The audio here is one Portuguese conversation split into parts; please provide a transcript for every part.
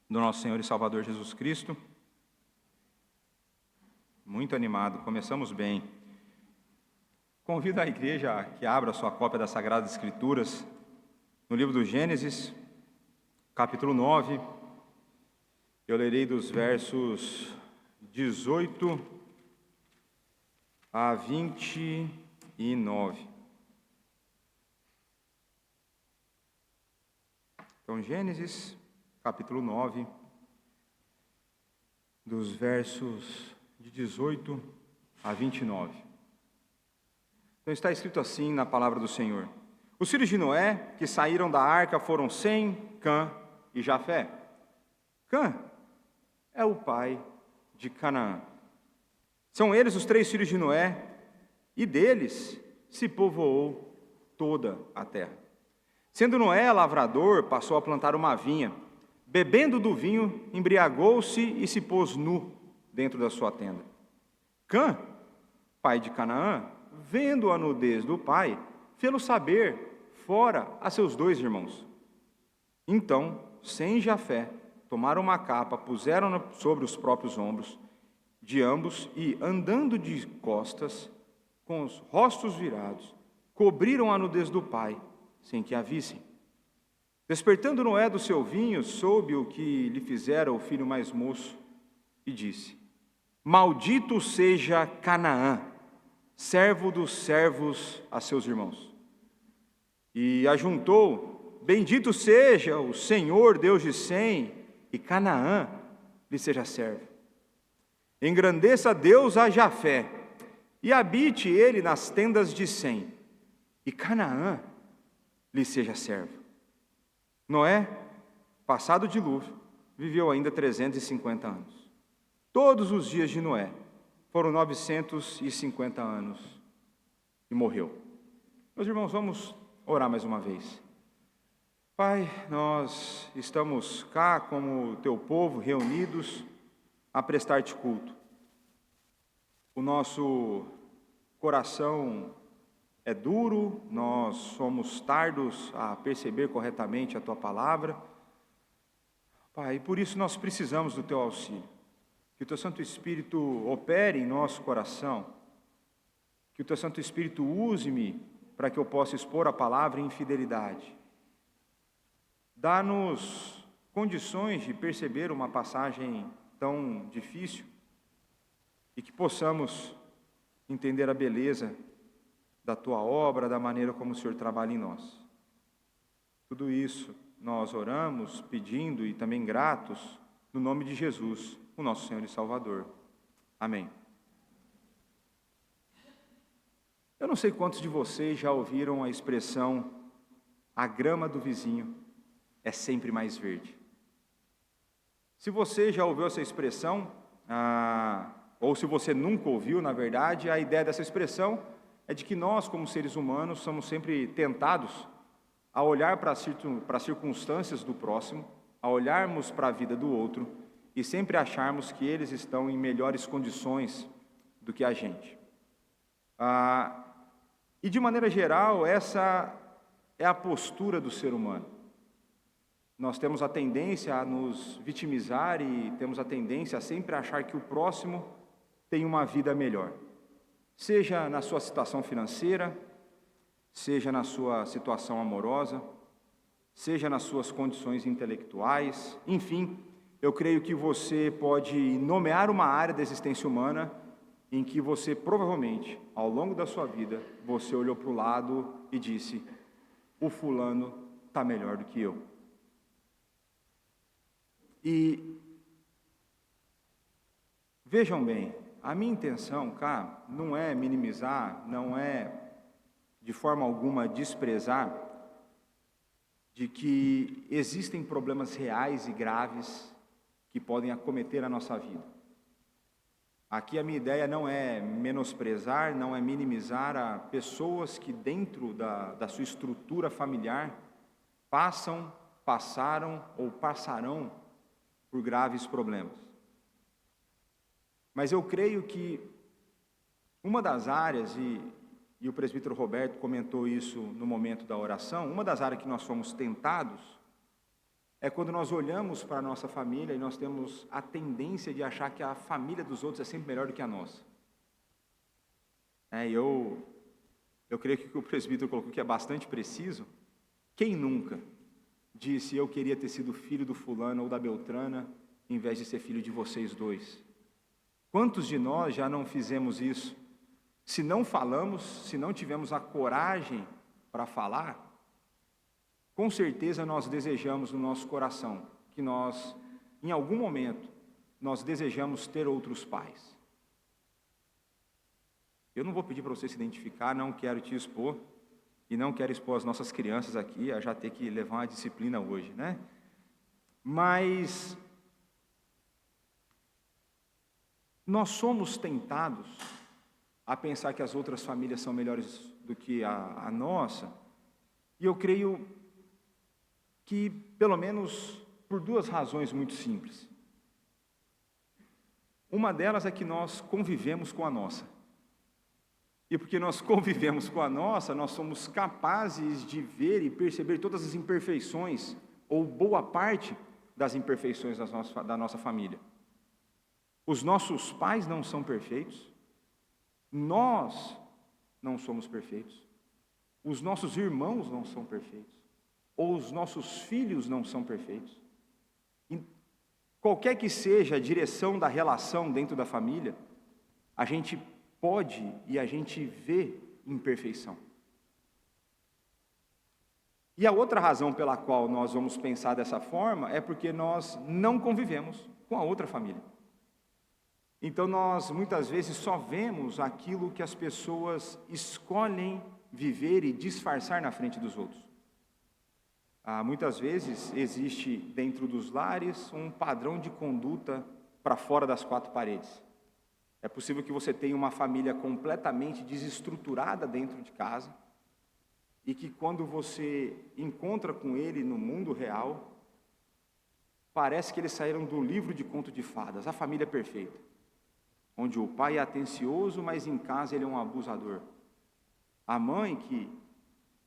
do nosso Senhor e Salvador Jesus Cristo. Muito animado, começamos bem. Convido a igreja que abra sua cópia das Sagradas Escrituras no livro do Gênesis, capítulo 9. Eu lerei dos versos 18 a 29. Então, Gênesis, capítulo 9, dos versos de 18 a 29. Então, está escrito assim na palavra do Senhor: Os filhos de Noé, que saíram da arca, foram Sem, Cã e Jafé. Cã é o pai de Canaã. São eles os 3 filhos de Noé, e deles se povoou toda a terra. Sendo Noé lavrador, passou a plantar uma vinha. Bebendo do vinho, embriagou-se e se pôs nu dentro da sua tenda. Cã, pai de Canaã, vendo a nudez do pai, fê-lo saber fora a seus 2 irmãos. Então, Sem e Jafé tomaram uma capa, puseram-na sobre os próprios ombros de ambos e, andando de costas, com os rostos virados, cobriram a nudez do pai, sem que a vissem. Despertando Noé do seu vinho, soube o que lhe fizera o filho mais moço, e disse: Maldito seja Canaã, servo dos servos a seus irmãos. E ajuntou: Bendito seja o Senhor Deus de Sem, e Canaã lhe seja servo. Engrandeça Deus a Jafé, e habite ele nas tendas de Sem, e Canaã lhe seja servo. Noé, passado o dilúvio, viveu ainda 350 anos. Todos os dias de Noé foram 950 anos e morreu. Meus irmãos, vamos orar mais uma vez. Pai, nós estamos cá como teu povo, reunidos a prestar-te culto. O nosso coração é duro, nós somos tardos a perceber corretamente a tua palavra. Pai, por isso nós precisamos do teu auxílio. Que o teu Santo Espírito opere em nosso coração. Que o teu Santo Espírito use-me para que eu possa expor a palavra em fidelidade. Dá-nos condições de perceber uma passagem tão difícil e que possamos entender a beleza da tua obra, da maneira como o Senhor trabalha em nós. Tudo isso nós oramos, pedindo e também gratos, no nome de Jesus, o nosso Senhor e Salvador. Amém. Eu não sei quantos de vocês já ouviram a expressão: a grama do vizinho é sempre mais verde. Se você já ouviu essa expressão, ou se você nunca ouviu, na verdade, a ideia dessa expressão é de que nós, como seres humanos, somos sempre tentados a olhar para as circunstâncias do próximo, a olharmos para a vida do outro e sempre acharmos que eles estão em melhores condições do que a gente. E de maneira geral, essa é a postura do ser humano. Nós temos a tendência a nos vitimizar e temos a tendência a sempre achar que o próximo tem uma vida melhor. Seja na sua situação financeira, seja na sua situação amorosa, seja nas suas condições intelectuais, enfim, eu creio que você pode nomear uma área da existência humana em que você provavelmente, ao longo da sua vida, você olhou para o lado e disse: o fulano está melhor do que eu. E vejam bem, a minha intenção cá não é minimizar, não é de forma alguma desprezar de que existem problemas reais e graves que podem acometer a nossa vida. Aqui a minha ideia não é menosprezar, não é minimizar a pessoas que dentro da sua estrutura familiar passaram ou passarão por graves problemas. Mas eu creio que uma das áreas, e o presbítero Roberto comentou isso no momento da oração, uma das áreas que nós fomos tentados é quando nós olhamos para a nossa família e nós temos a tendência de achar que a família dos outros é sempre melhor do que a nossa. Eu creio que o que o presbítero colocou que é bastante preciso. Quem nunca disse, eu queria ter sido filho do fulano ou da Beltrana, em vez de ser filho de vocês dois? Quantos de nós já não fizemos isso? Se não falamos, se não tivemos a coragem para falar, com certeza nós desejamos no nosso coração que nós, em algum momento, nós desejamos ter outros pais. Eu não vou pedir para você se identificar, não quero te expor, e não quero expor as nossas crianças aqui, a já ter que levar uma disciplina hoje, né? Mas nós somos tentados a pensar que as outras famílias são melhores do que a nossa, e eu creio que, pelo menos, por duas razões muito simples. Uma delas é que nós convivemos com a nossa. E porque nós convivemos com a nossa, nós somos capazes de ver e perceber todas as imperfeições, ou boa parte das imperfeições da nossa família. Os nossos pais não são perfeitos, nós não somos perfeitos, os nossos irmãos não são perfeitos, ou os nossos filhos não são perfeitos. E qualquer que seja a direção da relação dentro da família, a gente pode e a gente vê imperfeição. E a outra razão pela qual nós vamos pensar dessa forma é porque nós não convivemos com a outra família. Então nós muitas vezes só vemos aquilo que as pessoas escolhem viver e disfarçar na frente dos outros. Muitas vezes existe dentro dos lares um padrão de conduta para fora das quatro paredes. É possível que você tenha uma família completamente desestruturada dentro de casa e que quando você encontra com ele no mundo real, parece que eles saíram do livro de conto de fadas, A Família Perfeita, onde o pai é atencioso, mas em casa ele é um abusador. A mãe que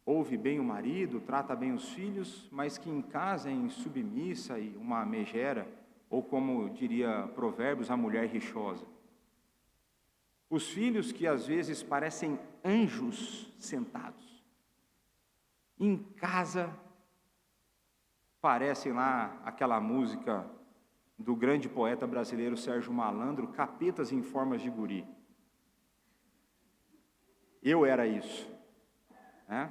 ouve bem o marido, trata bem os filhos, mas que em casa é insubmissa e uma megera, ou como diria Provérbios, a mulher rixosa. Os filhos que às vezes parecem anjos sentados. Em casa, parecem lá aquela música do grande poeta brasileiro Sérgio Malandro, capetas em formas de guri. Eu era isso, né?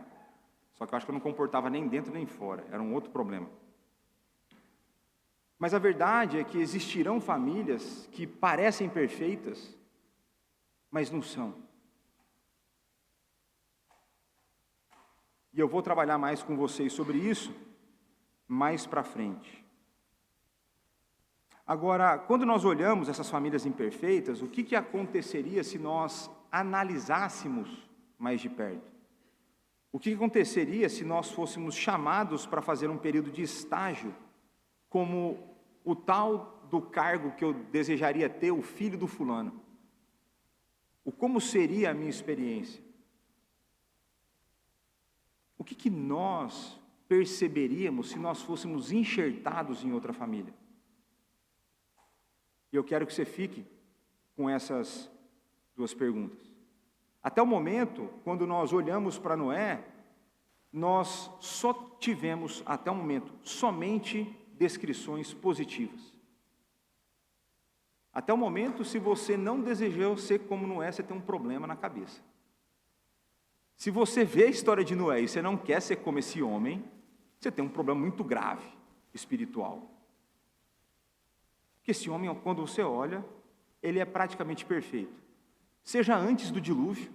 Só que eu acho que eu não comportava nem dentro nem fora, era um outro problema. Mas a verdade é que existirão famílias que parecem perfeitas, mas não são. E eu vou trabalhar mais com vocês sobre isso mais para frente. Agora, quando nós olhamos essas famílias imperfeitas, o que aconteceria se nós analisássemos mais de perto? O que aconteceria se nós fôssemos chamados para fazer um período de estágio, como o tal do cargo que eu desejaria ter, o filho do fulano? Como seria a minha experiência? O que nós perceberíamos se nós fôssemos enxertados em outra família? E eu quero que você fique com essas duas perguntas. Até o momento, quando nós olhamos para Noé, nós só tivemos, até o momento, somente descrições positivas. Até o momento, se você não desejou ser como Noé, você tem um problema na cabeça. Se você vê a história de Noé e você não quer ser como esse homem, você tem um problema muito grave, espiritual. Porque esse homem, quando você olha, ele é praticamente perfeito. Seja antes do dilúvio,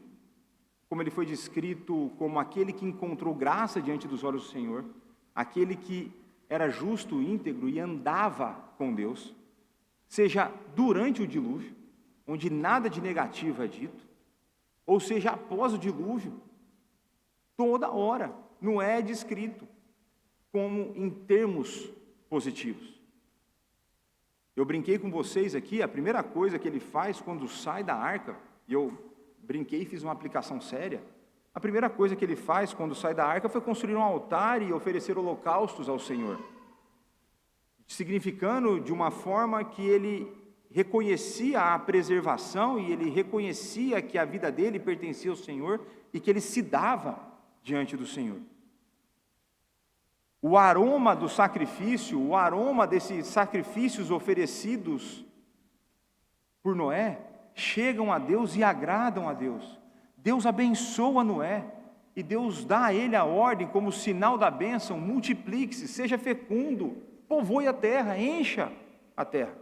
como ele foi descrito como aquele que encontrou graça diante dos olhos do Senhor, aquele que era justo, íntegro e andava com Deus, seja durante o dilúvio, onde nada de negativo é dito, ou seja após o dilúvio, toda hora Noé é descrito como em termos positivos. Eu brinquei com vocês aqui, a primeira coisa que ele faz quando sai da arca, e eu brinquei e fiz uma aplicação séria, a primeira coisa que ele faz quando sai da arca foi construir um altar e oferecer holocaustos ao Senhor. significando de uma forma que ele reconhecia a preservação e ele reconhecia que a vida dele pertencia ao Senhor e que ele se dava diante do Senhor. O aroma do sacrifício, o aroma desses sacrifícios oferecidos por Noé, chegam a Deus e agradam a Deus. Deus abençoa Noé e Deus dá a ele a ordem como sinal da bênção: multiplique-se, seja fecundo, povoe a terra, encha a terra.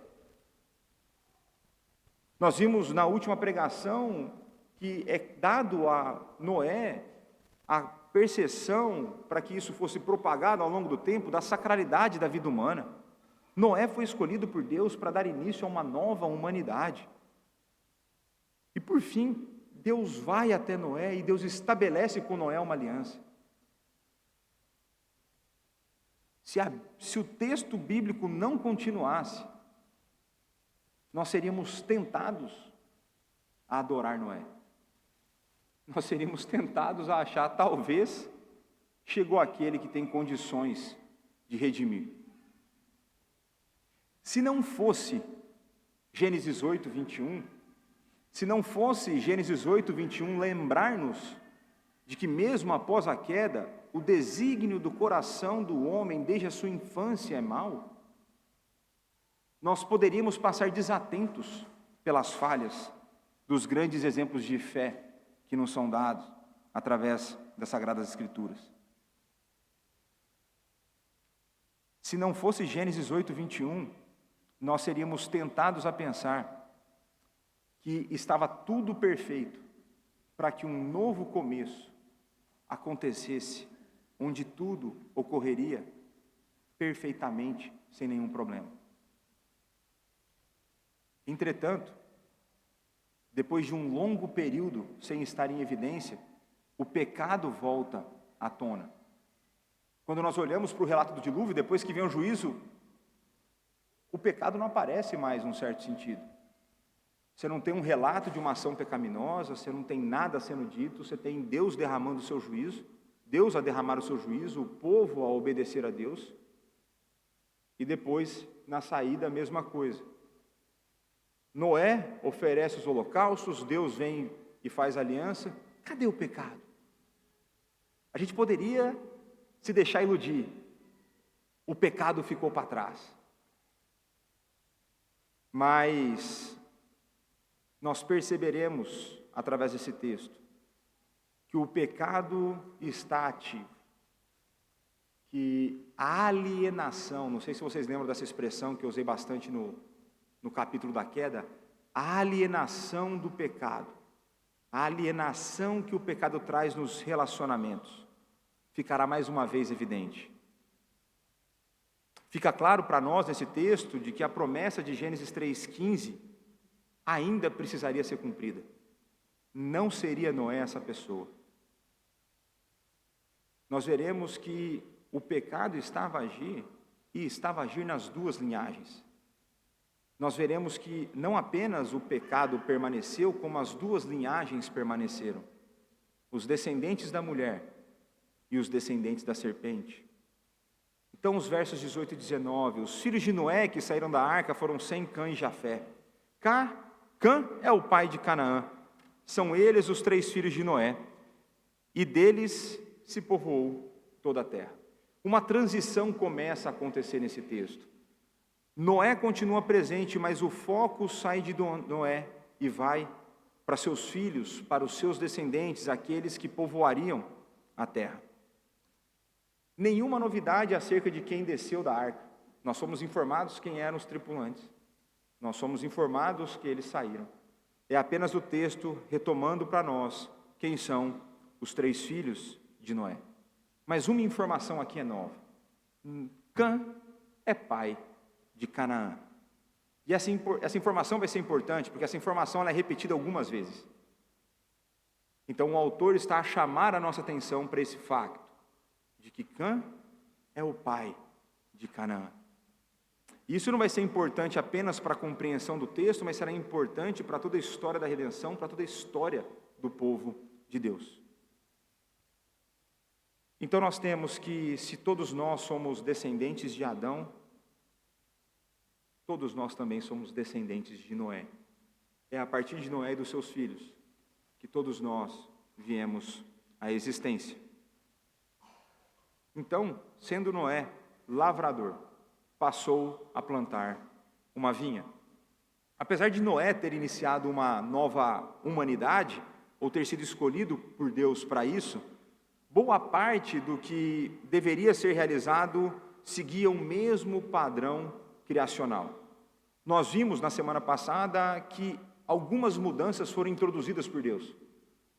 Nós vimos na última pregação que é dado a Noé a percepção, para que isso fosse propagado ao longo do tempo, da sacralidade da vida humana. Noé foi escolhido por Deus para dar início a uma nova humanidade. E por fim, Deus vai até Noé e Deus estabelece com Noé uma aliança. Se o texto bíblico não continuasse, nós seríamos tentados a adorar Noé. Nós seríamos tentados a achar, talvez, chegou aquele que tem condições de redimir. Se não fosse Gênesis 8, 21, se não fosse Gênesis 8, 21 lembrar-nos de que mesmo após a queda, o desígnio do coração do homem desde a sua infância é mau, nós poderíamos passar desatentos pelas falhas dos grandes exemplos de fé que nos são dados através das Sagradas Escrituras. Se não fosse Gênesis 8, 21, nós seríamos tentados a pensar que estava tudo perfeito para que um novo começo acontecesse, onde tudo ocorreria perfeitamente, sem nenhum problema. Entretanto, depois de um longo período sem estar em evidência, o pecado volta à tona. Quando nós olhamos para o relato do dilúvio, depois que vem o juízo, o pecado não aparece mais num certo sentido. Você não tem um relato de uma ação pecaminosa, você não tem nada sendo dito, você tem Deus derramando o seu juízo, Deus a derramar o seu juízo, o povo a obedecer a Deus, e depois, na saída, a mesma coisa. Noé oferece os holocaustos, Deus vem e faz aliança. Cadê o pecado? A gente poderia se deixar iludir. O pecado ficou para trás. Mas nós perceberemos, através desse texto, que o pecado está ativo. Que a alienação, não sei se vocês lembram dessa expressão que eu usei bastante no capítulo da queda, a alienação do pecado, a alienação que o pecado traz nos relacionamentos, ficará mais uma vez evidente. Fica claro para nós nesse texto de que a promessa de Gênesis 3,15 ainda precisaria ser cumprida. Não seria Noé essa pessoa. Nós veremos que o pecado estava a agir, e estava a agir nas duas linhagens. Nós veremos que não apenas o pecado permaneceu, como as duas linhagens permaneceram. Os descendentes da mulher e os descendentes da serpente. Então, os versos 18 e 19, os filhos de Noé que saíram da arca foram Sem, Cã e Jafé. Cã é o pai de Canaã. São eles os 3 filhos de Noé. E deles se povoou toda a terra. Uma transição começa a acontecer nesse texto. Noé continua presente, mas o foco sai de Noé e vai para seus filhos, para os seus descendentes, aqueles que povoariam a terra. Nenhuma novidade acerca de quem desceu da arca. Nós somos informados quem eram os tripulantes. Nós somos informados que eles saíram. É apenas o texto retomando para nós quem são os 3 filhos de Noé. Mas uma informação aqui é nova. Cã é pai de Canaã. E essa informação vai ser importante, porque essa informação ela é repetida algumas vezes. Então o autor está a chamar a nossa atenção para esse facto, de que Cã é o pai de Canaã. Isso não vai ser importante apenas para a compreensão do texto, mas será importante para toda a história da redenção, para toda a história do povo de Deus. Então nós temos que, se todos nós somos descendentes de Adão, todos nós também somos descendentes de Noé. É a partir de Noé e dos seus filhos que todos nós viemos à existência. Então, sendo Noé lavrador, passou a plantar uma vinha. Apesar de Noé ter iniciado uma nova humanidade, ou ter sido escolhido por Deus para isso, boa parte do que deveria ser realizado seguia o mesmo padrão criacional. Nós vimos na semana passada que algumas mudanças foram introduzidas por Deus.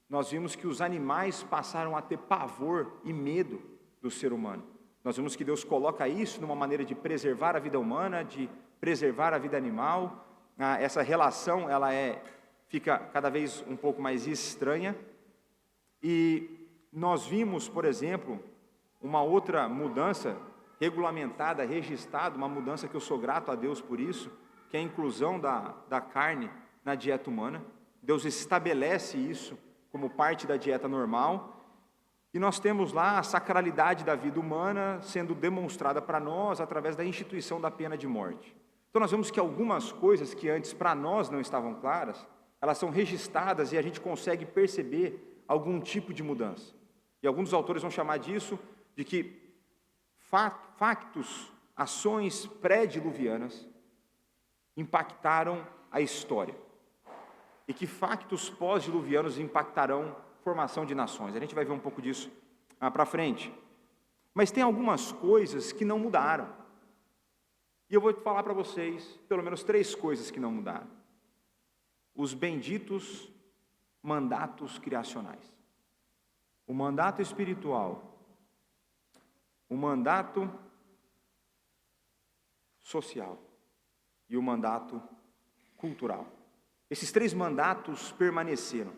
Nós vimos que os animais passaram a ter pavor e medo do ser humano. Nós vimos que Deus coloca isso numa maneira de preservar a vida humana, de preservar a vida animal. Essa relação fica cada vez um pouco mais estranha. E nós vimos, por exemplo, uma outra mudança regulamentada, registrada, uma mudança que eu sou grato a Deus por isso, que é a inclusão da carne na dieta humana. Deus estabelece isso como parte da dieta normal. E nós temos lá a sacralidade da vida humana sendo demonstrada para nós através da instituição da pena de morte. Então nós vemos que algumas coisas que antes para nós não estavam claras, elas são registradas e a gente consegue perceber algum tipo de mudança. E alguns dos autores vão chamar disso de que factos, ações pré-diluvianas impactaram a história. E que factos pós-diluvianos impactarão a formação de nações. A gente vai ver um pouco disso para frente. Mas tem algumas coisas que não mudaram. E eu vou falar para vocês, pelo menos 3 coisas que não mudaram. Os benditos mandatos criacionais. O mandato espiritual, o mandato social e o mandato cultural. Esses 3 mandatos permaneceram.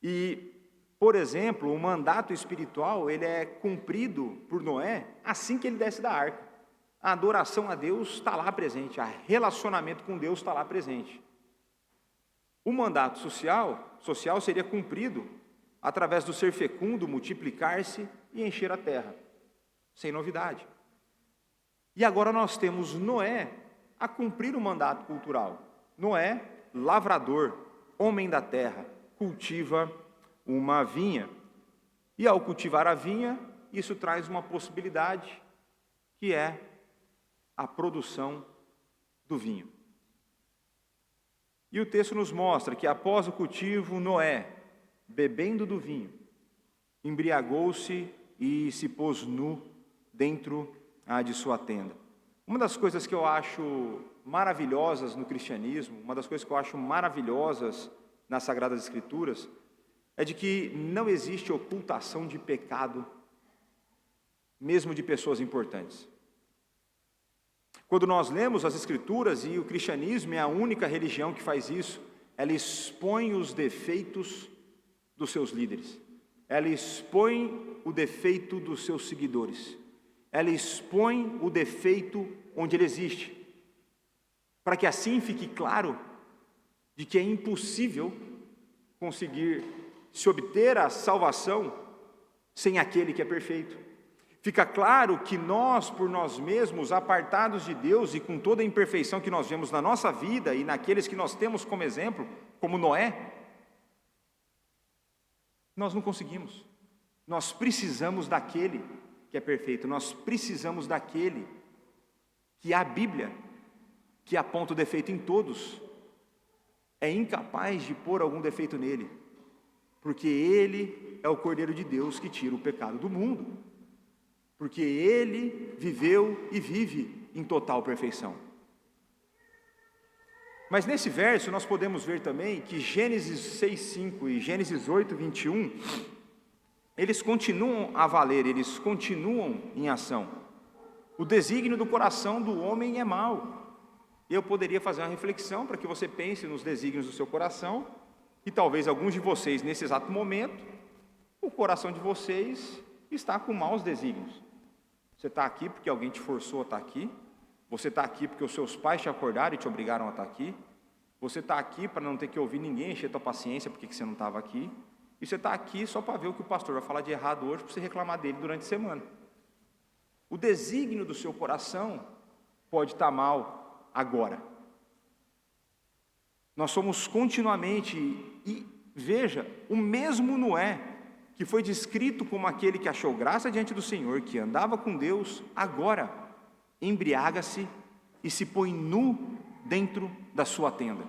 E, por exemplo, o mandato espiritual, ele é cumprido por Noé assim que ele desce da arca. A adoração a Deus está lá presente, o relacionamento com Deus está lá presente. O mandato social seria cumprido através do ser fecundo, multiplicar-se e encher a terra, sem novidade. E agora nós temos Noé a cumprir o mandato cultural. Noé, lavrador, homem da terra, cultiva uma vinha. E ao cultivar a vinha, isso traz uma possibilidade, que é a produção do vinho. E o texto nos mostra que após o cultivo, Noé, bebendo do vinho, embriagou-se e se pôs nu dentro de sua tenda. Uma das coisas que eu acho maravilhosas no cristianismo, uma das coisas que eu acho maravilhosas nas Sagradas Escrituras, é de que não existe ocultação de pecado, mesmo de pessoas importantes. Quando nós lemos as Escrituras, e o cristianismo é a única religião que faz isso, ela expõe os defeitos dos seus líderes, ela expõe o defeito dos seus seguidores, ela expõe o defeito onde ele existe, para que assim fique claro de que é impossível conseguir se obter a salvação sem aquele que é perfeito. Fica claro que nós, por nós mesmos, apartados de Deus e com toda a imperfeição que nós vemos na nossa vida e naqueles que nós temos como exemplo, como Noé, nós não conseguimos. Nós precisamos daquele que é perfeito, nós precisamos daquele que a Bíblia, que aponta o defeito em todos, é incapaz de pôr algum defeito nele, porque ele é o Cordeiro de Deus que tira o pecado do mundo, porque ele viveu e vive em total perfeição. Mas nesse verso nós podemos ver também que Gênesis 6:5 e Gênesis 8:21, eles continuam a valer, eles continuam em ação. O desígnio do coração do homem é mau. Eu poderia fazer uma reflexão para que você pense nos desígnios do seu coração, e talvez alguns de vocês, nesse exato momento, o coração de vocês está com maus desígnios. Você está aqui porque alguém te forçou a estar aqui, você está aqui porque os seus pais te acordaram e te obrigaram a estar aqui, você está aqui para não ter que ouvir ninguém encher tua paciência porque você não estava aqui, e você está aqui só para ver o que o pastor vai falar de errado hoje, para você reclamar dele durante a semana. O desígnio do seu coração pode estar mal, agora. Nós somos continuamente, e veja, o mesmo Noé, que foi descrito como aquele que achou graça diante do Senhor, que andava com Deus, agora embriaga-se e se põe nu dentro da sua tenda.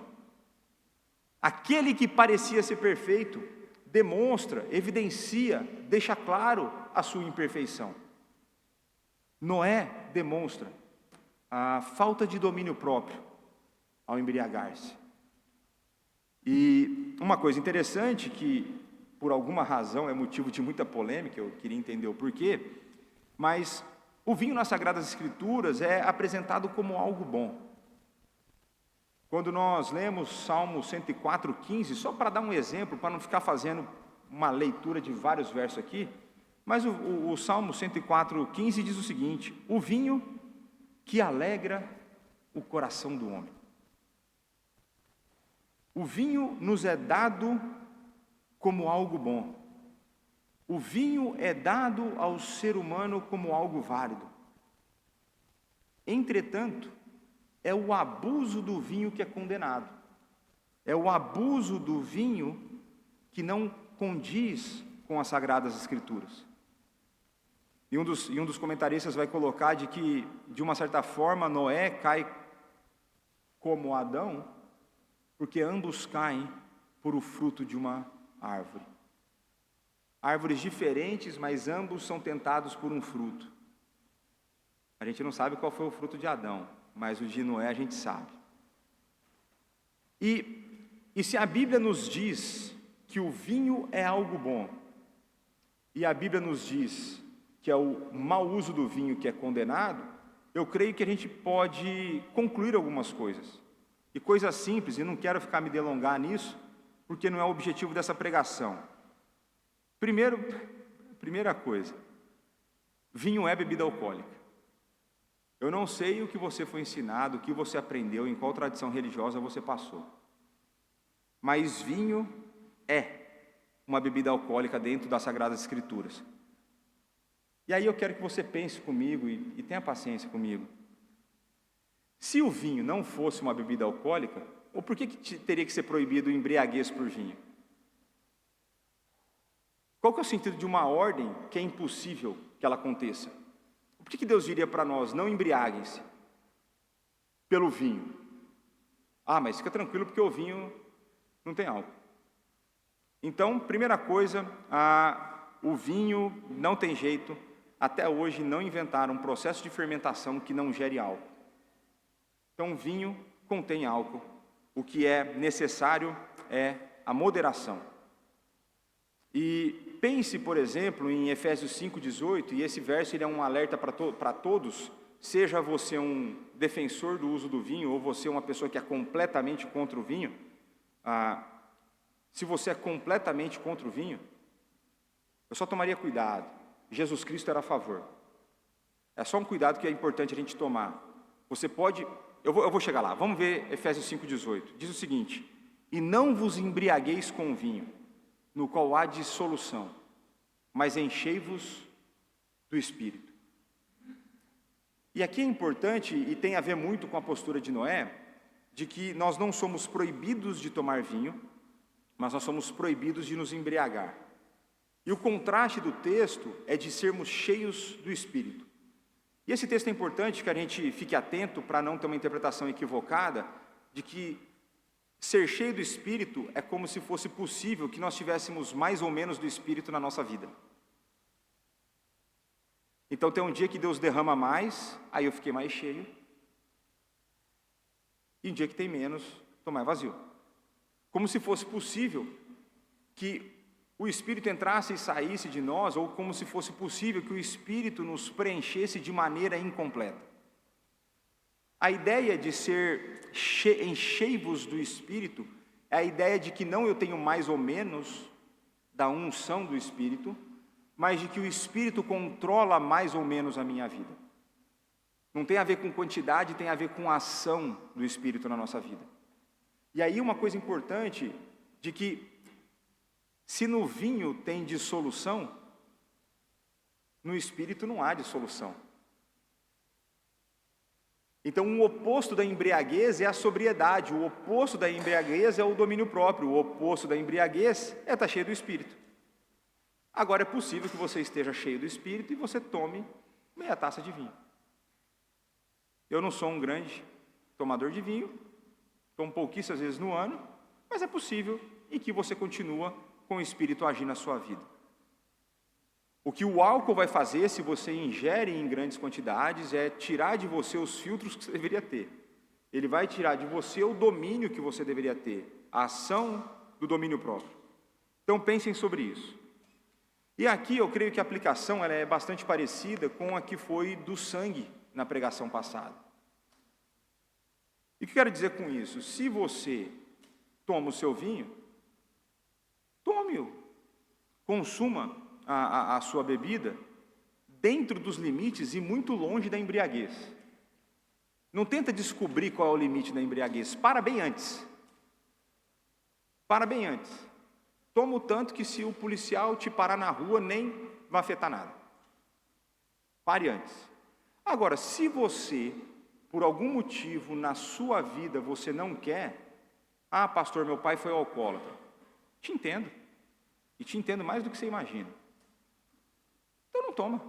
Aquele que parecia ser perfeito, demonstra, evidencia, deixa claro a sua imperfeição. Noé demonstra a falta de domínio próprio ao embriagar-se. E uma coisa interessante que, por alguma razão, é motivo de muita polêmica, eu queria entender o porquê, mas o vinho nas Sagradas Escrituras é apresentado como algo bom. Quando nós lemos Salmo 104:15, só para dar um exemplo, para não ficar fazendo uma leitura de vários versos aqui, mas o Salmo 104:15 diz o seguinte: o vinho que alegra o coração do homem. O vinho nos é dado como algo bom. O vinho é dado ao ser humano como algo válido. Entretanto, é o abuso do vinho que é condenado. É o abuso do vinho que não condiz com as Sagradas Escrituras. E um dos comentaristas vai colocar de que, de uma certa forma, Noé cai como Adão, porque ambos caem por o fruto de uma árvore. Árvores diferentes, mas ambos são tentados por um fruto. A gente não sabe qual foi o fruto de Adão, mas o de Noé a gente sabe. E se a Bíblia nos diz que o vinho é algo bom, e a Bíblia nos diz que é o mau uso do vinho que é condenado, eu creio que a gente pode concluir algumas coisas. E coisas simples, e não quero ficar me delongar nisso, porque não é o objetivo dessa pregação. Primeira coisa, vinho é bebida alcoólica. Eu não sei o que você foi ensinado, o que você aprendeu, em qual tradição religiosa você passou. Mas vinho é uma bebida alcoólica dentro das Sagradas Escrituras. E aí eu quero que você pense comigo e tenha paciência comigo. Se o vinho não fosse uma bebida alcoólica, ou por que teria que ser proibido o embriaguez por vinho? Qual que é o sentido de uma ordem que é impossível que ela aconteça? Por que Deus diria para nós, não embriaguem-se pelo vinho? Ah, mas fica tranquilo porque o vinho não tem álcool. Então, primeira coisa, o vinho não tem jeito, até hoje não inventaram um processo de fermentação que não gere álcool. Então, o vinho contém álcool, o que é necessário é a moderação. E pense, por exemplo, em Efésios 5:18, e esse verso ele é um alerta para todos, seja você um defensor do uso do vinho, ou você uma pessoa que é completamente contra o vinho. Se você é completamente contra o vinho, eu só tomaria cuidado. Jesus Cristo era a favor. É só um cuidado que é importante a gente tomar. Você pode... Eu vou chegar lá. Vamos ver Efésios 5:18. Diz o seguinte: e não vos embriagueis com o vinho, no qual há dissolução, mas enchei-vos do Espírito. E aqui é importante, e tem a ver muito com a postura de Noé, de que nós não somos proibidos de tomar vinho, mas nós somos proibidos de nos embriagar. E o contraste do texto é de sermos cheios do Espírito. E esse texto é importante que a gente fique atento para não ter uma interpretação equivocada de que ser cheio do Espírito é como se fosse possível que nós tivéssemos mais ou menos do Espírito na nossa vida. Então tem um dia que Deus derrama mais, aí eu fiquei mais cheio. E um dia que tem menos, estou mais vazio. Como se fosse possível que o Espírito entrasse e saísse de nós, ou como se fosse possível que o Espírito nos preenchesse de maneira incompleta. A ideia de ser enchei-vos do Espírito é a ideia de que não eu tenho mais ou menos da unção do Espírito, mas de que o Espírito controla mais ou menos a minha vida. Não tem a ver com quantidade, tem a ver com a ação do Espírito na nossa vida. E aí uma coisa importante, de que se no vinho tem dissolução, no Espírito não há dissolução. Então, o oposto da embriaguez é a sobriedade, o oposto da embriaguez é o domínio próprio, o oposto da embriaguez é estar cheio do Espírito. Agora, é possível que você esteja cheio do Espírito e você tome meia taça de vinho. Eu não sou um grande tomador de vinho, tomo pouquíssimas vezes no ano, mas é possível e que você continua com o Espírito agindo na sua vida. O que o álcool vai fazer, se você ingere em grandes quantidades, é tirar de você os filtros que você deveria ter. Ele vai tirar de você o domínio que você deveria ter, a ação do domínio próprio. Então pensem sobre isso. E aqui eu creio que a aplicação ela é bastante parecida com a que foi do sangue na pregação passada. E o que eu quero dizer com isso? Se você toma o seu vinho, tome-o, consuma a sua bebida dentro dos limites e muito longe da embriaguez. Não tenta descobrir qual é o limite da embriaguez, para bem antes. Para bem antes. Toma o tanto que se o policial te parar na rua, nem vai afetar nada. Pare antes. Agora, se você, por algum motivo na sua vida, você não quer, pastor, meu pai foi alcoólatra. Te entendo. E te entendo mais do que você imagina. Então não toma.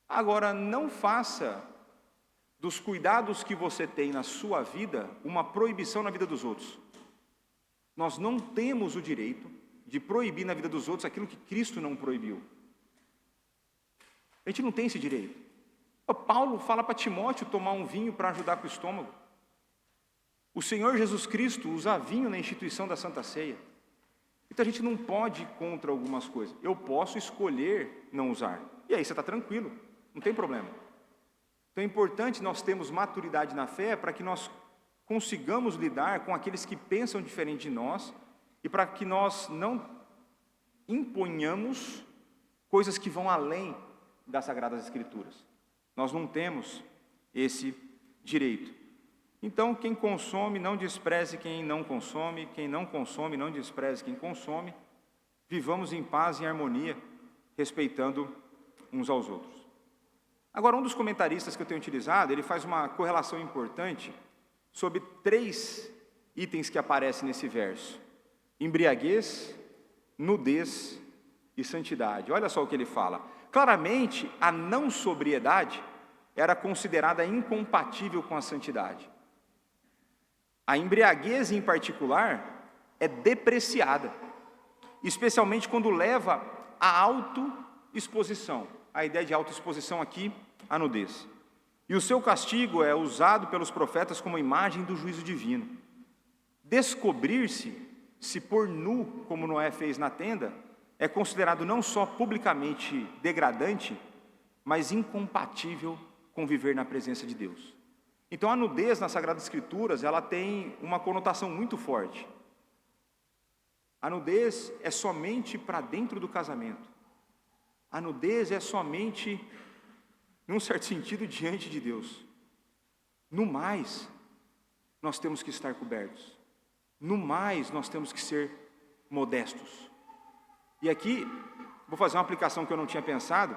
Agora, não faça dos cuidados que você tem na sua vida uma proibição na vida dos outros. Nós não temos o direito de proibir na vida dos outros aquilo que Cristo não proibiu. A gente não tem esse direito. Paulo fala para Timóteo tomar um vinho para ajudar com o estômago. O Senhor Jesus Cristo usa vinho na instituição da Santa Ceia. Então a gente não pode ir contra algumas coisas. Eu posso escolher não usar. E aí você está tranquilo, não tem problema. Então é importante nós termos maturidade na fé para que nós consigamos lidar com aqueles que pensam diferente de nós e para que nós não imponhamos coisas que vão além das Sagradas Escrituras. Nós não temos esse direito. Então, quem consome, não despreze quem não consome. Quem não consome, não despreze quem consome. Vivamos em paz e harmonia, respeitando uns aos outros. Agora, um dos comentaristas que eu tenho utilizado, ele faz uma correlação importante sobre 3 itens que aparecem nesse verso: embriaguez, nudez e santidade. Olha só o que ele fala. Claramente, a não sobriedade era considerada incompatível com a santidade. A embriaguez, em particular, é depreciada, especialmente quando leva à autoexposição. A ideia de autoexposição aqui, a nudez. E o seu castigo é usado pelos profetas como imagem do juízo divino. Descobrir-se, se pôr nu, como Noé fez na tenda, é considerado não só publicamente degradante, mas incompatível com viver na presença de Deus. Então a nudez nas Sagradas Escrituras, ela tem uma conotação muito forte. A nudez é somente para dentro do casamento. A nudez é somente, num certo sentido, diante de Deus. No mais, nós temos que estar cobertos. No mais, nós temos que ser modestos. E aqui, vou fazer uma aplicação que eu não tinha pensado,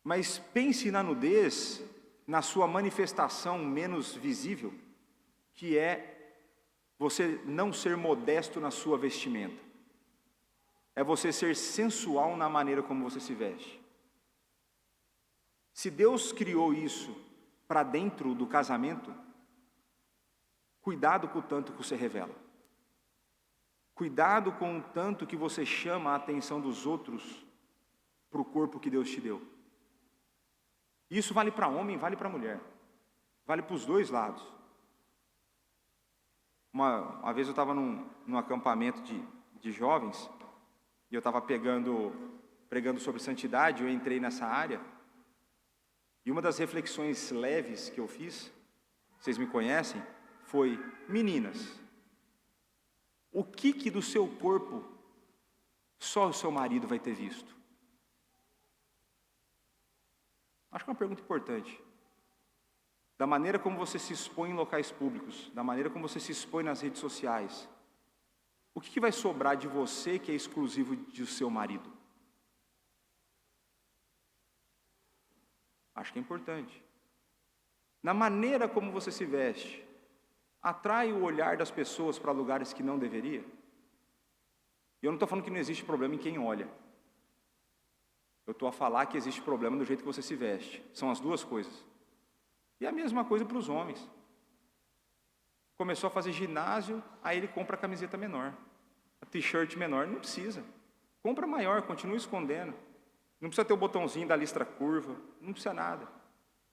mas pense na nudez, na sua manifestação menos visível, que é você não ser modesto na sua vestimenta. É você ser sensual na maneira como você se veste. Se Deus criou isso para dentro do casamento, cuidado com o tanto que você revela. Cuidado com o tanto que você chama a atenção dos outros para o corpo que Deus te deu. Isso vale para homem, vale para mulher. Vale para os dois lados. Uma vez eu estava num acampamento de jovens, e eu estava pregando sobre santidade, eu entrei nessa área, e uma das reflexões leves que eu fiz, vocês me conhecem, foi: meninas, o que do seu corpo só o seu marido vai ter visto? Acho que é uma pergunta importante. Da maneira como você se expõe em locais públicos, da maneira como você se expõe nas redes sociais, o que vai sobrar de você que é exclusivo do seu marido? Acho que é importante. Na maneira como você se veste, atrai o olhar das pessoas para lugares que não deveria? E eu não estou falando que não existe problema em quem olha. Eu estou a falar que existe problema no jeito que você se veste. São as duas coisas. E a mesma coisa para os homens. Começou a fazer ginásio, aí ele compra a camiseta menor. A t-shirt menor, não precisa. Compra maior, continua escondendo. Não precisa ter o botãozinho da listra curva, não precisa nada.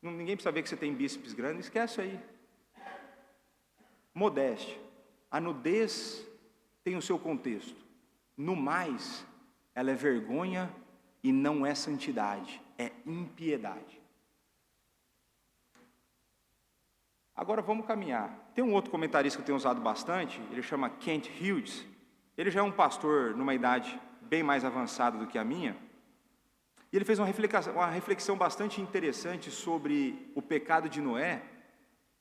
Ninguém precisa ver que você tem bíceps grande, esquece aí. Modéstia. A nudez tem o seu contexto. No mais, ela é vergonha e não é santidade, é impiedade. Agora vamos caminhar. Tem um outro comentarista que eu tenho usado bastante, ele chama Kent Hughes. Ele já é um pastor numa idade bem mais avançada do que a minha. E ele fez uma reflexão bastante interessante sobre o pecado de Noé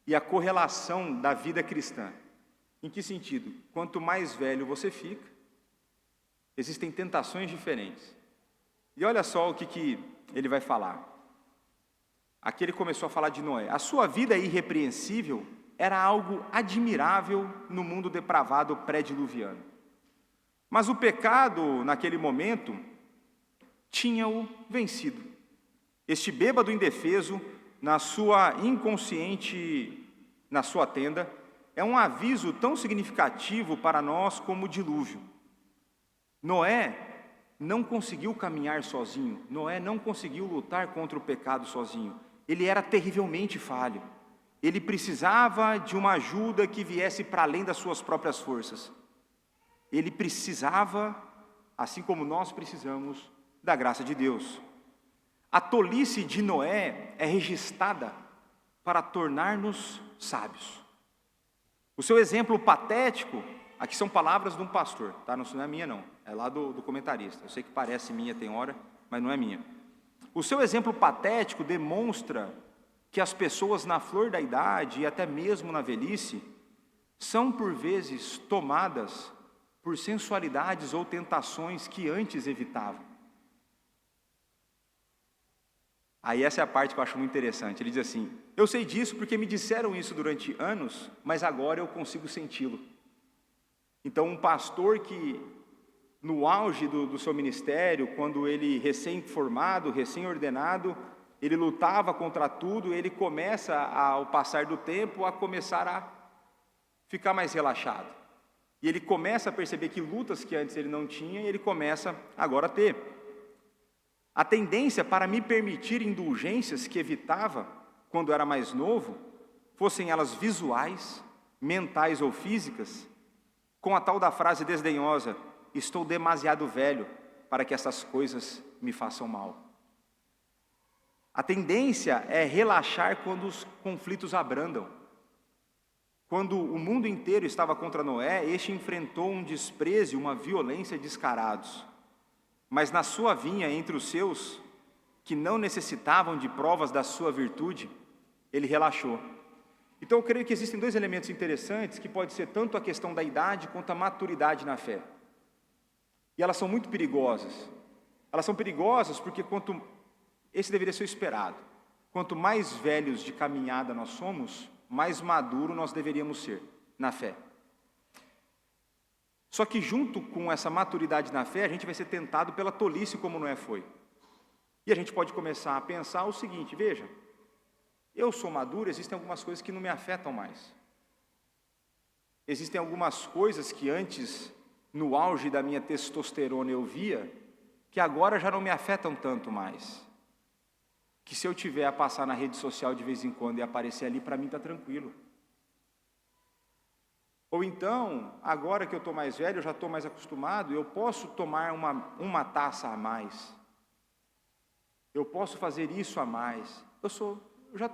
e a correlação da vida cristã. Em que sentido? Quanto mais velho você fica, existem tentações diferentes. E olha só o que ele vai falar. Aqui ele começou a falar de Noé. A sua vida irrepreensível era algo admirável no mundo depravado pré-diluviano. Mas o pecado, naquele momento, tinha-o vencido. Este bêbado indefeso, na sua tenda, é um aviso tão significativo para nós como o dilúvio. Noé não conseguiu caminhar sozinho. Noé não conseguiu lutar contra o pecado sozinho. Ele era terrivelmente falho. Ele precisava de uma ajuda que viesse para além das suas próprias forças. Ele precisava, assim como nós precisamos, da graça de Deus. A tolice de Noé é registrada para tornar-nos sábios. O seu exemplo patético, aqui são palavras de um pastor, tá? Não é minha não, é lá do comentarista. Eu sei que parece minha tem hora, mas não é minha. O seu exemplo patético demonstra que as pessoas na flor da idade e até mesmo na velhice são por vezes tomadas por sensualidades ou tentações que antes evitavam. Aí essa é a parte que eu acho muito interessante. Ele diz assim: eu sei disso porque me disseram isso durante anos, mas agora eu consigo senti-lo. Então um pastor que no auge do seu ministério, quando ele recém-formado, recém-ordenado, ele lutava contra tudo, ele começa, ao passar do tempo, a começar a ficar mais relaxado. E ele começa a perceber que lutas que antes ele não tinha, ele começa agora a ter. A tendência para me permitir indulgências que evitava quando era mais novo, fossem elas visuais, mentais ou físicas, com a tal da frase desdenhosa: estou demasiado velho para que essas coisas me façam mal. A tendência é relaxar quando os conflitos abrandam. Quando o mundo inteiro estava contra Noé, este enfrentou um desprezo e uma violência descarados. Mas na sua vinha entre os seus, que não necessitavam de provas da sua virtude, ele relaxou. Então eu creio que existem dois elementos interessantes, que pode ser tanto a questão da idade quanto a maturidade na fé. E elas são muito perigosas. Elas são perigosas porque esse deveria ser o esperado. Quanto mais velhos de caminhada nós somos, mais maduro nós deveríamos ser na fé. Só que junto com essa maturidade na fé, a gente vai ser tentado pela tolice como Noé foi. E a gente pode começar a pensar o seguinte: veja, eu sou maduro, existem algumas coisas que não me afetam mais. Existem algumas coisas que antes, no auge da minha testosterona, eu via, que agora já não me afetam tanto mais. Que se eu tiver a passar na rede social de vez em quando e aparecer ali, para mim está tranquilo. Ou então, agora que eu estou mais velho, eu já estou mais acostumado, eu posso tomar uma taça a mais. Eu posso fazer isso a mais. Eu já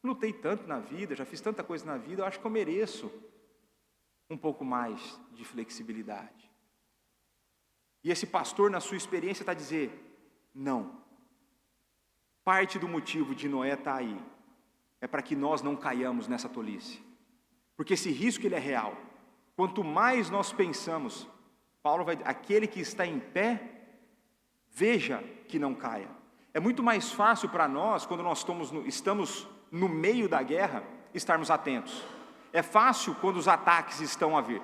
lutei tanto na vida, já fiz tanta coisa na vida, eu acho que eu mereço um pouco mais de flexibilidade. E esse pastor, na sua experiência, está a dizer: não. Parte do motivo de Noé estar aí é para que nós não caiamos nessa tolice. Porque esse risco ele é real. Quanto mais nós pensamos, Paulo vai dizer: aquele que está em pé, veja que não caia. É muito mais fácil para nós, quando nós estamos no meio da guerra, estarmos atentos. É fácil quando os ataques estão a vir.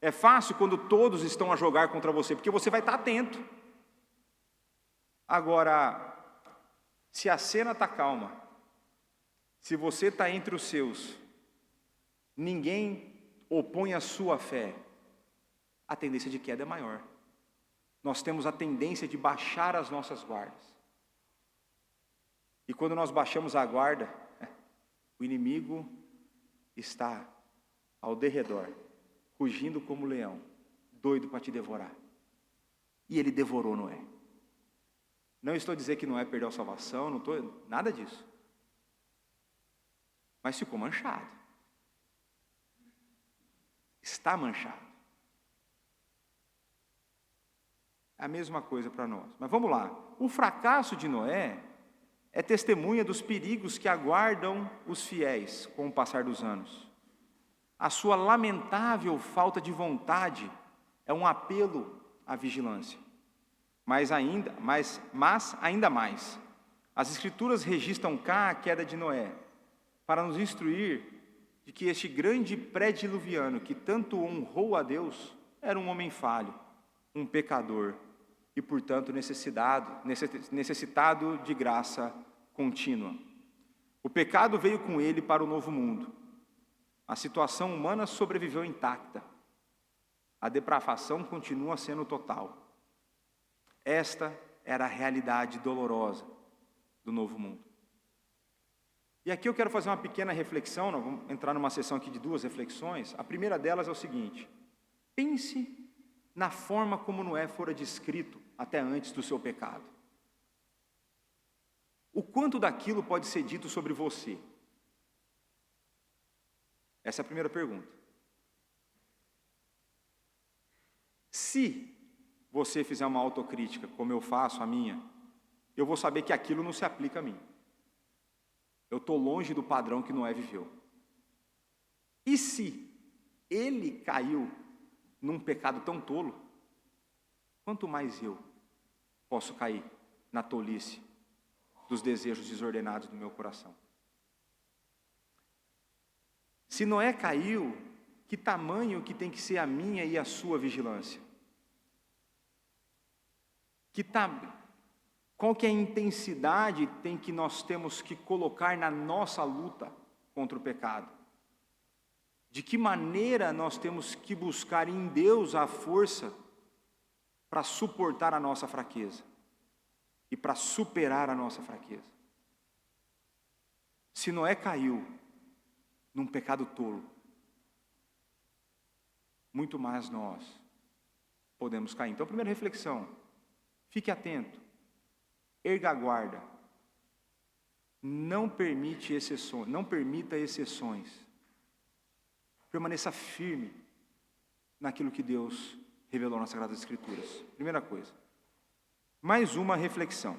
É fácil quando todos estão a jogar contra você, porque você vai estar atento. Agora, se a cena está calma, se você está entre os seus, ninguém opõe a sua fé, a tendência de queda é maior. Nós temos a tendência de baixar as nossas guardas. E quando nós baixamos a guarda, o inimigo está ao derredor, rugindo como leão, doido para te devorar. E ele devorou Noé. Não estou dizendo que Noé perdeu a salvação, não estou, nada disso. Mas ficou manchado. Está manchado. É a mesma coisa para nós. Mas vamos lá. O fracasso de Noé é testemunha dos perigos que aguardam os fiéis com o passar dos anos. A sua lamentável falta de vontade é um apelo à vigilância. Mas ainda mais, as Escrituras registram cá a queda de Noé, para nos instruir de que este grande pré-diluviano, que tanto honrou a Deus, era um homem falho, um pecador, e portanto necessitado de graça contínua. O pecado veio com ele para o novo mundo. A situação humana sobreviveu intacta. A depravação continua sendo total. Esta era a realidade dolorosa do novo mundo. E aqui eu quero fazer uma pequena reflexão, nós vamos entrar numa sessão aqui de 2 reflexões. A primeira delas é o seguinte: pense na forma como Noé fora descrito até antes do seu pecado. O quanto daquilo pode ser dito sobre você? Essa é a primeira pergunta. Se você fizer uma autocrítica, como eu faço a minha, eu vou saber que aquilo não se aplica a mim. Eu estou longe do padrão que Noé viveu. E se ele caiu num pecado tão tolo, quanto mais eu posso cair na tolice dos desejos desordenados do meu coração? Se Noé caiu, que tamanho que tem que ser a minha e a sua vigilância? Qual que é a intensidade que nós temos que colocar na nossa luta contra o pecado? De que maneira nós temos que buscar em Deus a força para suportar a nossa fraqueza e para superar a nossa fraqueza? Se Noé caiu num pecado tolo, muito mais nós podemos cair. Então, primeira reflexão: fique atento, erga a guarda, não permita exceções, permaneça firme naquilo que Deus revelou nas Sagradas Escrituras. Primeira coisa. Mais uma reflexão.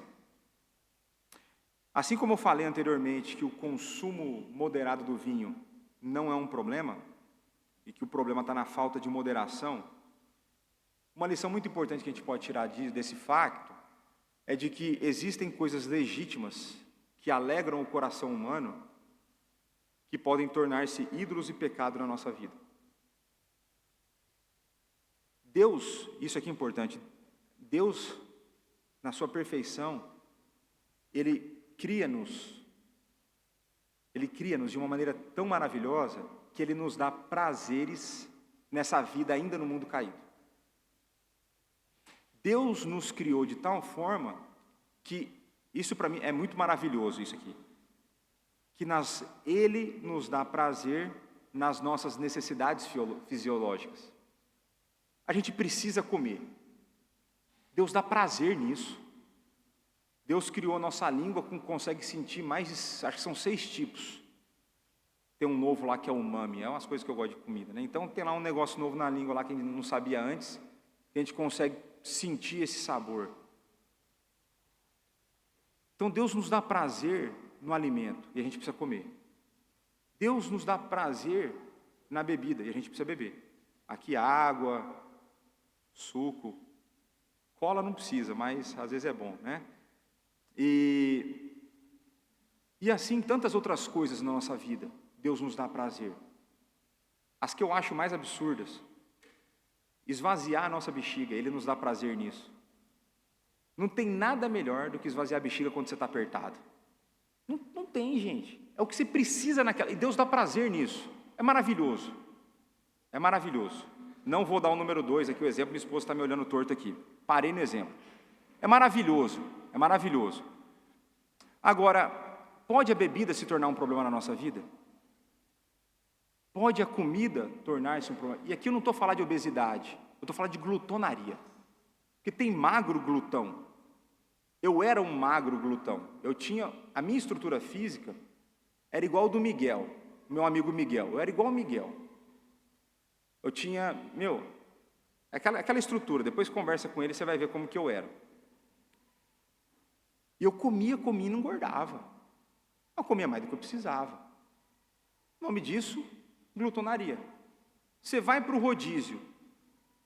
Assim como eu falei anteriormente que o consumo moderado do vinho não é um problema, e que o problema está na falta de moderação, uma lição muito importante que a gente pode tirar desse facto é de que existem coisas legítimas que alegram o coração humano que podem tornar-se ídolos e pecado na nossa vida. Deus, isso aqui é importante, Deus, na sua perfeição, Ele cria-nos de uma maneira tão maravilhosa que Ele nos dá prazeres nessa vida ainda no mundo caído. Deus nos criou de tal forma que, isso para mim é muito maravilhoso isso aqui, que Ele nos dá prazer nas nossas necessidades fisiológicas. A gente precisa comer. Deus dá prazer nisso. Deus criou a nossa língua, consegue sentir acho que são 6 tipos. Tem um novo lá que é o umami, é umas coisas que eu gosto de comida, né? Então tem lá um negócio novo na língua lá que a gente não sabia antes, que a gente consegue sentir esse sabor. Então Deus nos dá prazer no alimento e a gente precisa comer. Deus nos dá prazer na bebida e a gente precisa beber. Aqui água, suco, cola não precisa, mas às vezes é bom, né? E assim tantas outras coisas na nossa vida, Deus nos dá prazer. As que eu acho mais absurdas, esvaziar a nossa bexiga, Ele nos dá prazer nisso. Não tem nada melhor do que esvaziar a bexiga quando você está apertado. Não tem, gente. É o que você precisa naquela... E Deus dá prazer nisso. É maravilhoso. É maravilhoso. Não vou dar o número 2 aqui, o exemplo, minha esposa está me olhando torto aqui. Parei no exemplo. É maravilhoso. É maravilhoso. Agora, pode a bebida se tornar um problema na nossa vida? Pode a comida tornar-se um problema? E aqui eu não estou falando de obesidade. Eu estou falando de glutonaria. Porque tem magro glutão. Eu era um magro glutão. A minha estrutura física era igual ao do Miguel, meu amigo Miguel. Eu era igual ao Miguel. Eu tinha, aquela estrutura. Depois conversa com ele, você vai ver como que eu era. E eu comia e não engordava. Eu comia mais do que eu precisava. O nome disso, glutonaria. Você vai para o rodízio.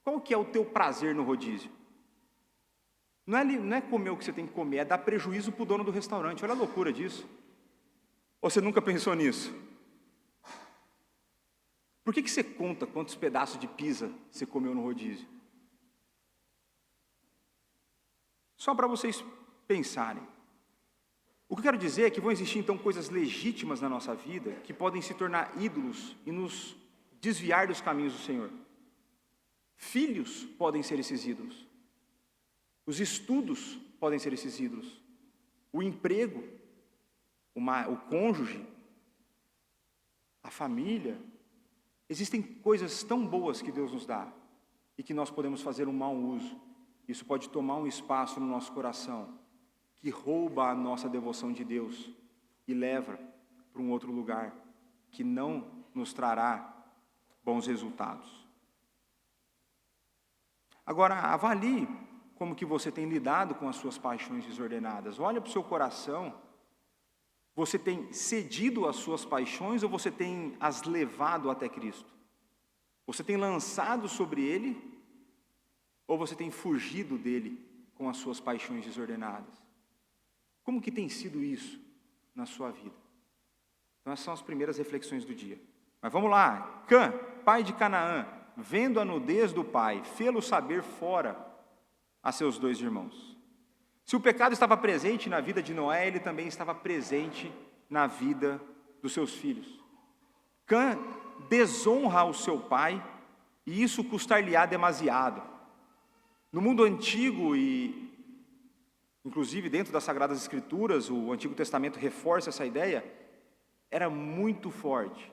Qual que é o teu prazer no rodízio? Não é comer o que você tem que comer, é dar prejuízo para o dono do restaurante. Olha a loucura disso. Ou você nunca pensou nisso? Por que você conta quantos pedaços de pizza você comeu no rodízio? Só para vocês pensarem. O que eu quero dizer é que vão existir então coisas legítimas na nossa vida que podem se tornar ídolos e nos desviar dos caminhos do Senhor. Filhos podem ser esses ídolos. Os estudos podem ser esses ídolos. O emprego, o cônjuge, a família. Existem coisas tão boas que Deus nos dá e que nós podemos fazer um mau uso. Isso pode tomar um espaço no nosso coração que rouba a nossa devoção de Deus e leva para um outro lugar que não nos trará bons resultados. Agora, avalie como que você tem lidado com as suas paixões desordenadas. Olha para o seu coração. Você tem cedido às suas paixões ou você tem as levado até Cristo? Você tem lançado sobre Ele ou você tem fugido dele com as suas paixões desordenadas? Como que tem sido isso na sua vida? Então essas são as primeiras reflexões do dia. Mas vamos lá. Cã, pai de Canaã, vendo a nudez do pai, fê-lo saber fora a seus 2 irmãos. Se o pecado estava presente na vida de Noé, ele também estava presente na vida dos seus filhos. Cã desonra o seu pai, e isso custar-lhe-á demasiado. No mundo antigo, e inclusive dentro das Sagradas Escrituras, o Antigo Testamento reforça essa ideia, era muito forte,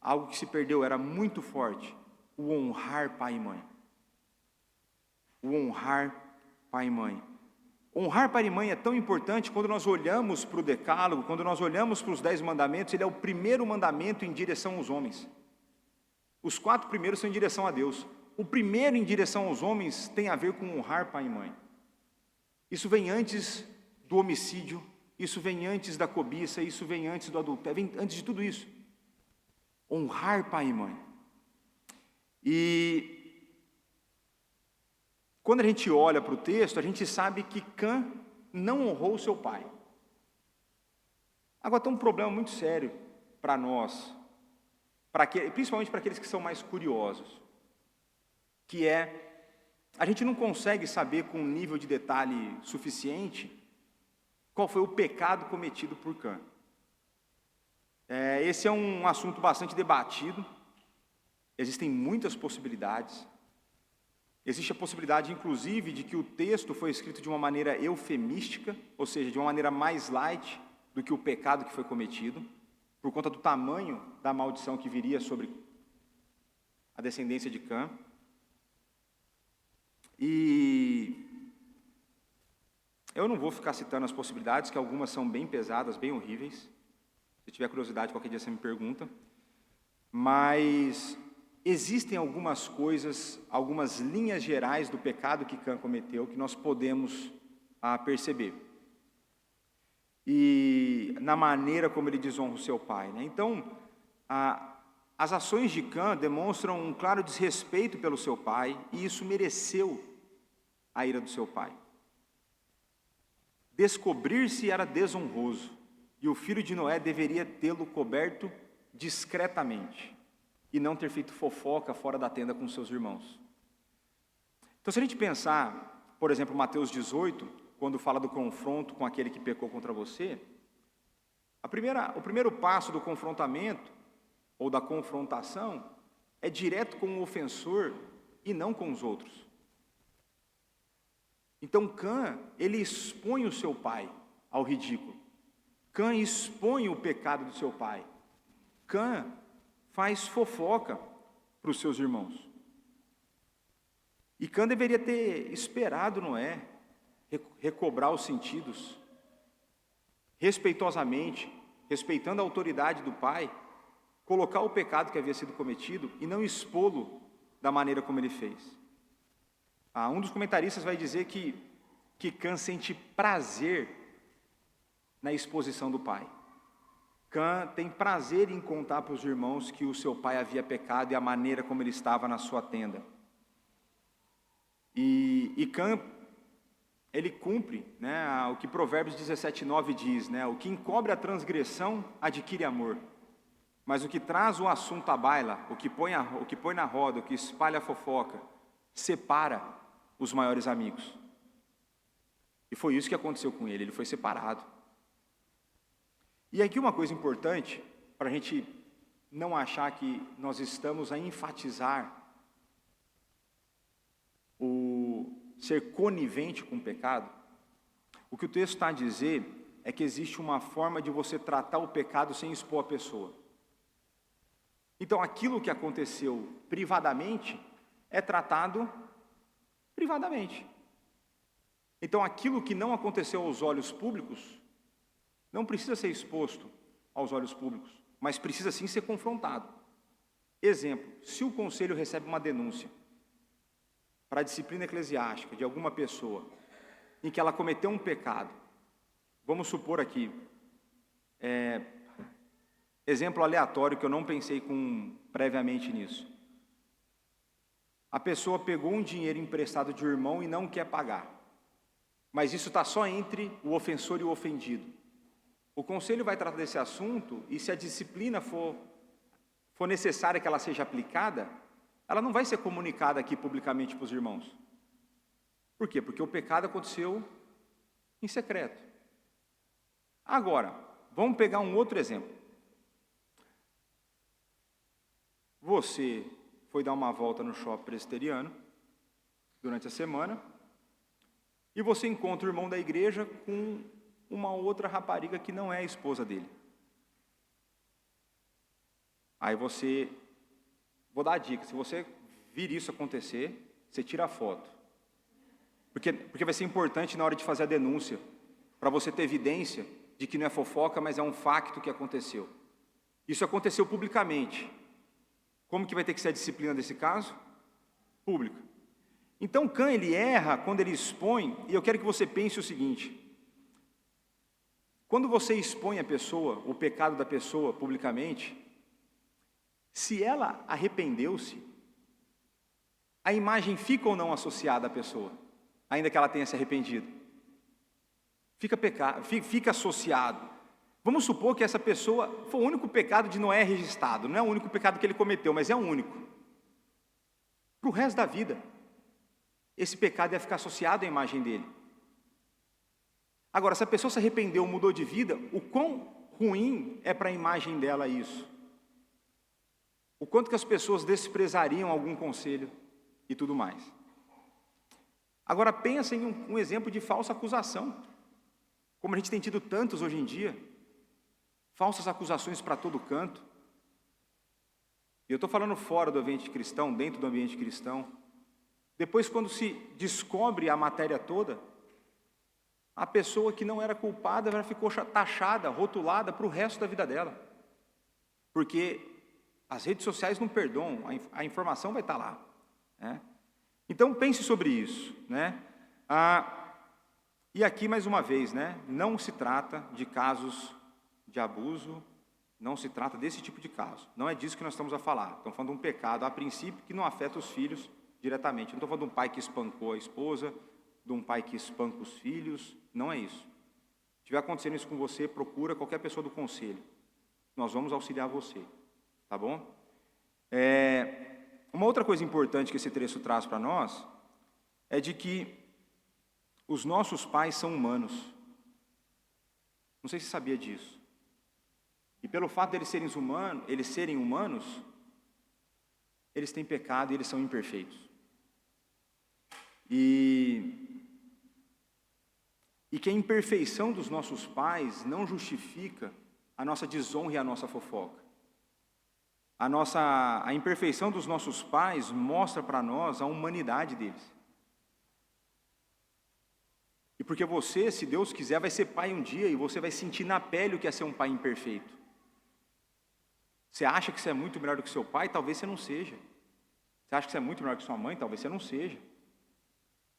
algo que se perdeu, era muito forte, o honrar pai e mãe. O honrar pai e mãe. Honrar pai e mãe é tão importante quando nós olhamos para o decálogo, quando nós olhamos para os 10 mandamentos, ele é o primeiro mandamento em direção aos homens. Os 4 primeiros são em direção a Deus. O primeiro em direção aos homens tem a ver com honrar pai e mãe. Isso vem antes do homicídio, isso vem antes da cobiça, isso vem antes do adultério, vem antes de tudo isso. Honrar pai e mãe. E quando a gente olha para o texto, a gente sabe que Cã não honrou seu pai. Agora tem um problema muito sério para nós, principalmente para aqueles que são mais curiosos, que é, a gente não consegue saber com um nível de detalhe suficiente qual foi o pecado cometido por Cã. Esse é um assunto bastante debatido, existem muitas possibilidades. Existe a possibilidade, inclusive, de que o texto foi escrito de uma maneira eufemística, ou seja, de uma maneira mais light do que o pecado que foi cometido, por conta do tamanho da maldição que viria sobre a descendência de Cã. E eu não vou ficar citando as possibilidades, que algumas são bem pesadas, bem horríveis. Se tiver curiosidade, qualquer dia você me pergunta. Mas existem algumas coisas, algumas linhas gerais do pecado que Cã cometeu que nós podemos perceber. E na maneira como ele desonra o seu pai, né? Então, as ações de Cã demonstram um claro desrespeito pelo seu pai, e isso mereceu a ira do seu pai. descobrir-se era desonroso, e o filho de Noé deveria tê-lo coberto discretamente, e não ter feito fofoca fora da tenda com seus irmãos. Então, se a gente pensar, por exemplo, Mateus 18, quando fala do confronto com aquele que pecou contra você, o primeiro passo do confrontamento, ou da confrontação, é direto com o ofensor e não com os outros. Então Cã, ele expõe o seu pai ao ridículo. Cã expõe o pecado do seu pai. Cã faz fofoca para os seus irmãos. E Cã deveria ter esperado Noé recobrar os sentidos, respeitosamente, respeitando a autoridade do pai, colocar o pecado que havia sido cometido e não expô-lo da maneira como ele fez. Um dos comentaristas vai dizer que Cã sente prazer na exposição do pai. Cã tem prazer em contar para os irmãos que o seu pai havia pecado e a maneira como ele estava na sua tenda. E Cã, ele cumpre, né, o que Provérbios 17:9 diz, né, o que encobre a transgressão adquire amor, mas o que traz o assunto à baila, o que põe na roda, o que espalha a fofoca, separa os maiores amigos. E foi isso que aconteceu com ele foi separado. E aqui uma coisa importante, para a gente não achar que nós estamos a enfatizar o ser conivente com o pecado, o que o texto está a dizer é que existe uma forma de você tratar o pecado sem expor a pessoa. Então aquilo que aconteceu privadamente é tratado privadamente. Então aquilo que não aconteceu aos olhos públicos não precisa ser exposto aos olhos públicos, mas precisa sim ser confrontado. Exemplo, se o conselho recebe uma denúncia para a disciplina eclesiástica de alguma pessoa em que ela cometeu um pecado, vamos supor aqui, exemplo aleatório que eu não pensei previamente nisso. A pessoa pegou um dinheiro emprestado de um irmão e não quer pagar, mas isso está só entre o ofensor e o ofendido. O conselho vai tratar desse assunto e se a disciplina for necessária que ela seja aplicada, ela não vai ser comunicada aqui publicamente para os irmãos. Por quê? Porque o pecado aconteceu em secreto. Agora, vamos pegar um outro exemplo. Você foi dar uma volta no shopping presbiteriano durante a semana e você encontra o irmão da igreja com uma outra rapariga que não é a esposa dele. Aí vou dar a dica, se você vir isso acontecer, você tira a foto. Porque vai ser importante na hora de fazer a denúncia, para você ter evidência de que não é fofoca, mas é um facto que aconteceu. Isso aconteceu publicamente. Como que vai ter que ser a disciplina desse caso? Pública. Então Cã, ele erra quando ele expõe, e eu quero que você pense o seguinte: quando você expõe a pessoa, o pecado da pessoa publicamente, se ela arrependeu-se, a imagem fica ou não associada à pessoa, ainda que ela tenha se arrependido? Fica associado. Vamos supor que essa pessoa foi o único pecado de Noé registrado, não é o único pecado que ele cometeu, mas é o único. Para o resto da vida, esse pecado ia ficar associado à imagem dele. Agora, se a pessoa se arrependeu, mudou de vida, o quão ruim é para a imagem dela isso? O quanto que as pessoas desprezariam algum conselho e tudo mais. Agora, pensa em um exemplo de falsa acusação, como a gente tem tido tantos hoje em dia, falsas acusações para todo canto. E eu estou falando fora do ambiente cristão, dentro do ambiente cristão. Depois, quando se descobre a matéria toda, a pessoa que não era culpada já ficou taxada, rotulada para o resto da vida dela. Porque as redes sociais não perdoam, a informação vai estar lá, né? Então pense sobre isso, né? E aqui mais uma vez, né? Não se trata de casos de abuso, não se trata desse tipo de caso. Não é disso que nós estamos a falar. Estamos falando de um pecado, a princípio, que não afeta os filhos diretamente. Não estou falando de um pai que espancou a esposa, de um pai que espanca os filhos, não é isso. estiver acontecendo isso com você, procura qualquer pessoa do conselho. Nós vamos auxiliar você, tá bom? Uma outra coisa importante que esse trecho traz para nós é de que os nossos pais são humanos. Não sei se você sabia disso. E pelo fato de eles serem humanos, eles têm pecado e eles são imperfeitos. E que a imperfeição dos nossos pais não justifica a nossa desonra e a nossa fofoca. A imperfeição dos nossos pais mostra para nós a humanidade deles. E porque você, se Deus quiser, vai ser pai um dia e você vai sentir na pele o que é ser um pai imperfeito. Você acha que você é muito melhor do que seu pai? Talvez você não seja. Você acha que você é muito melhor que sua mãe? Talvez você não seja.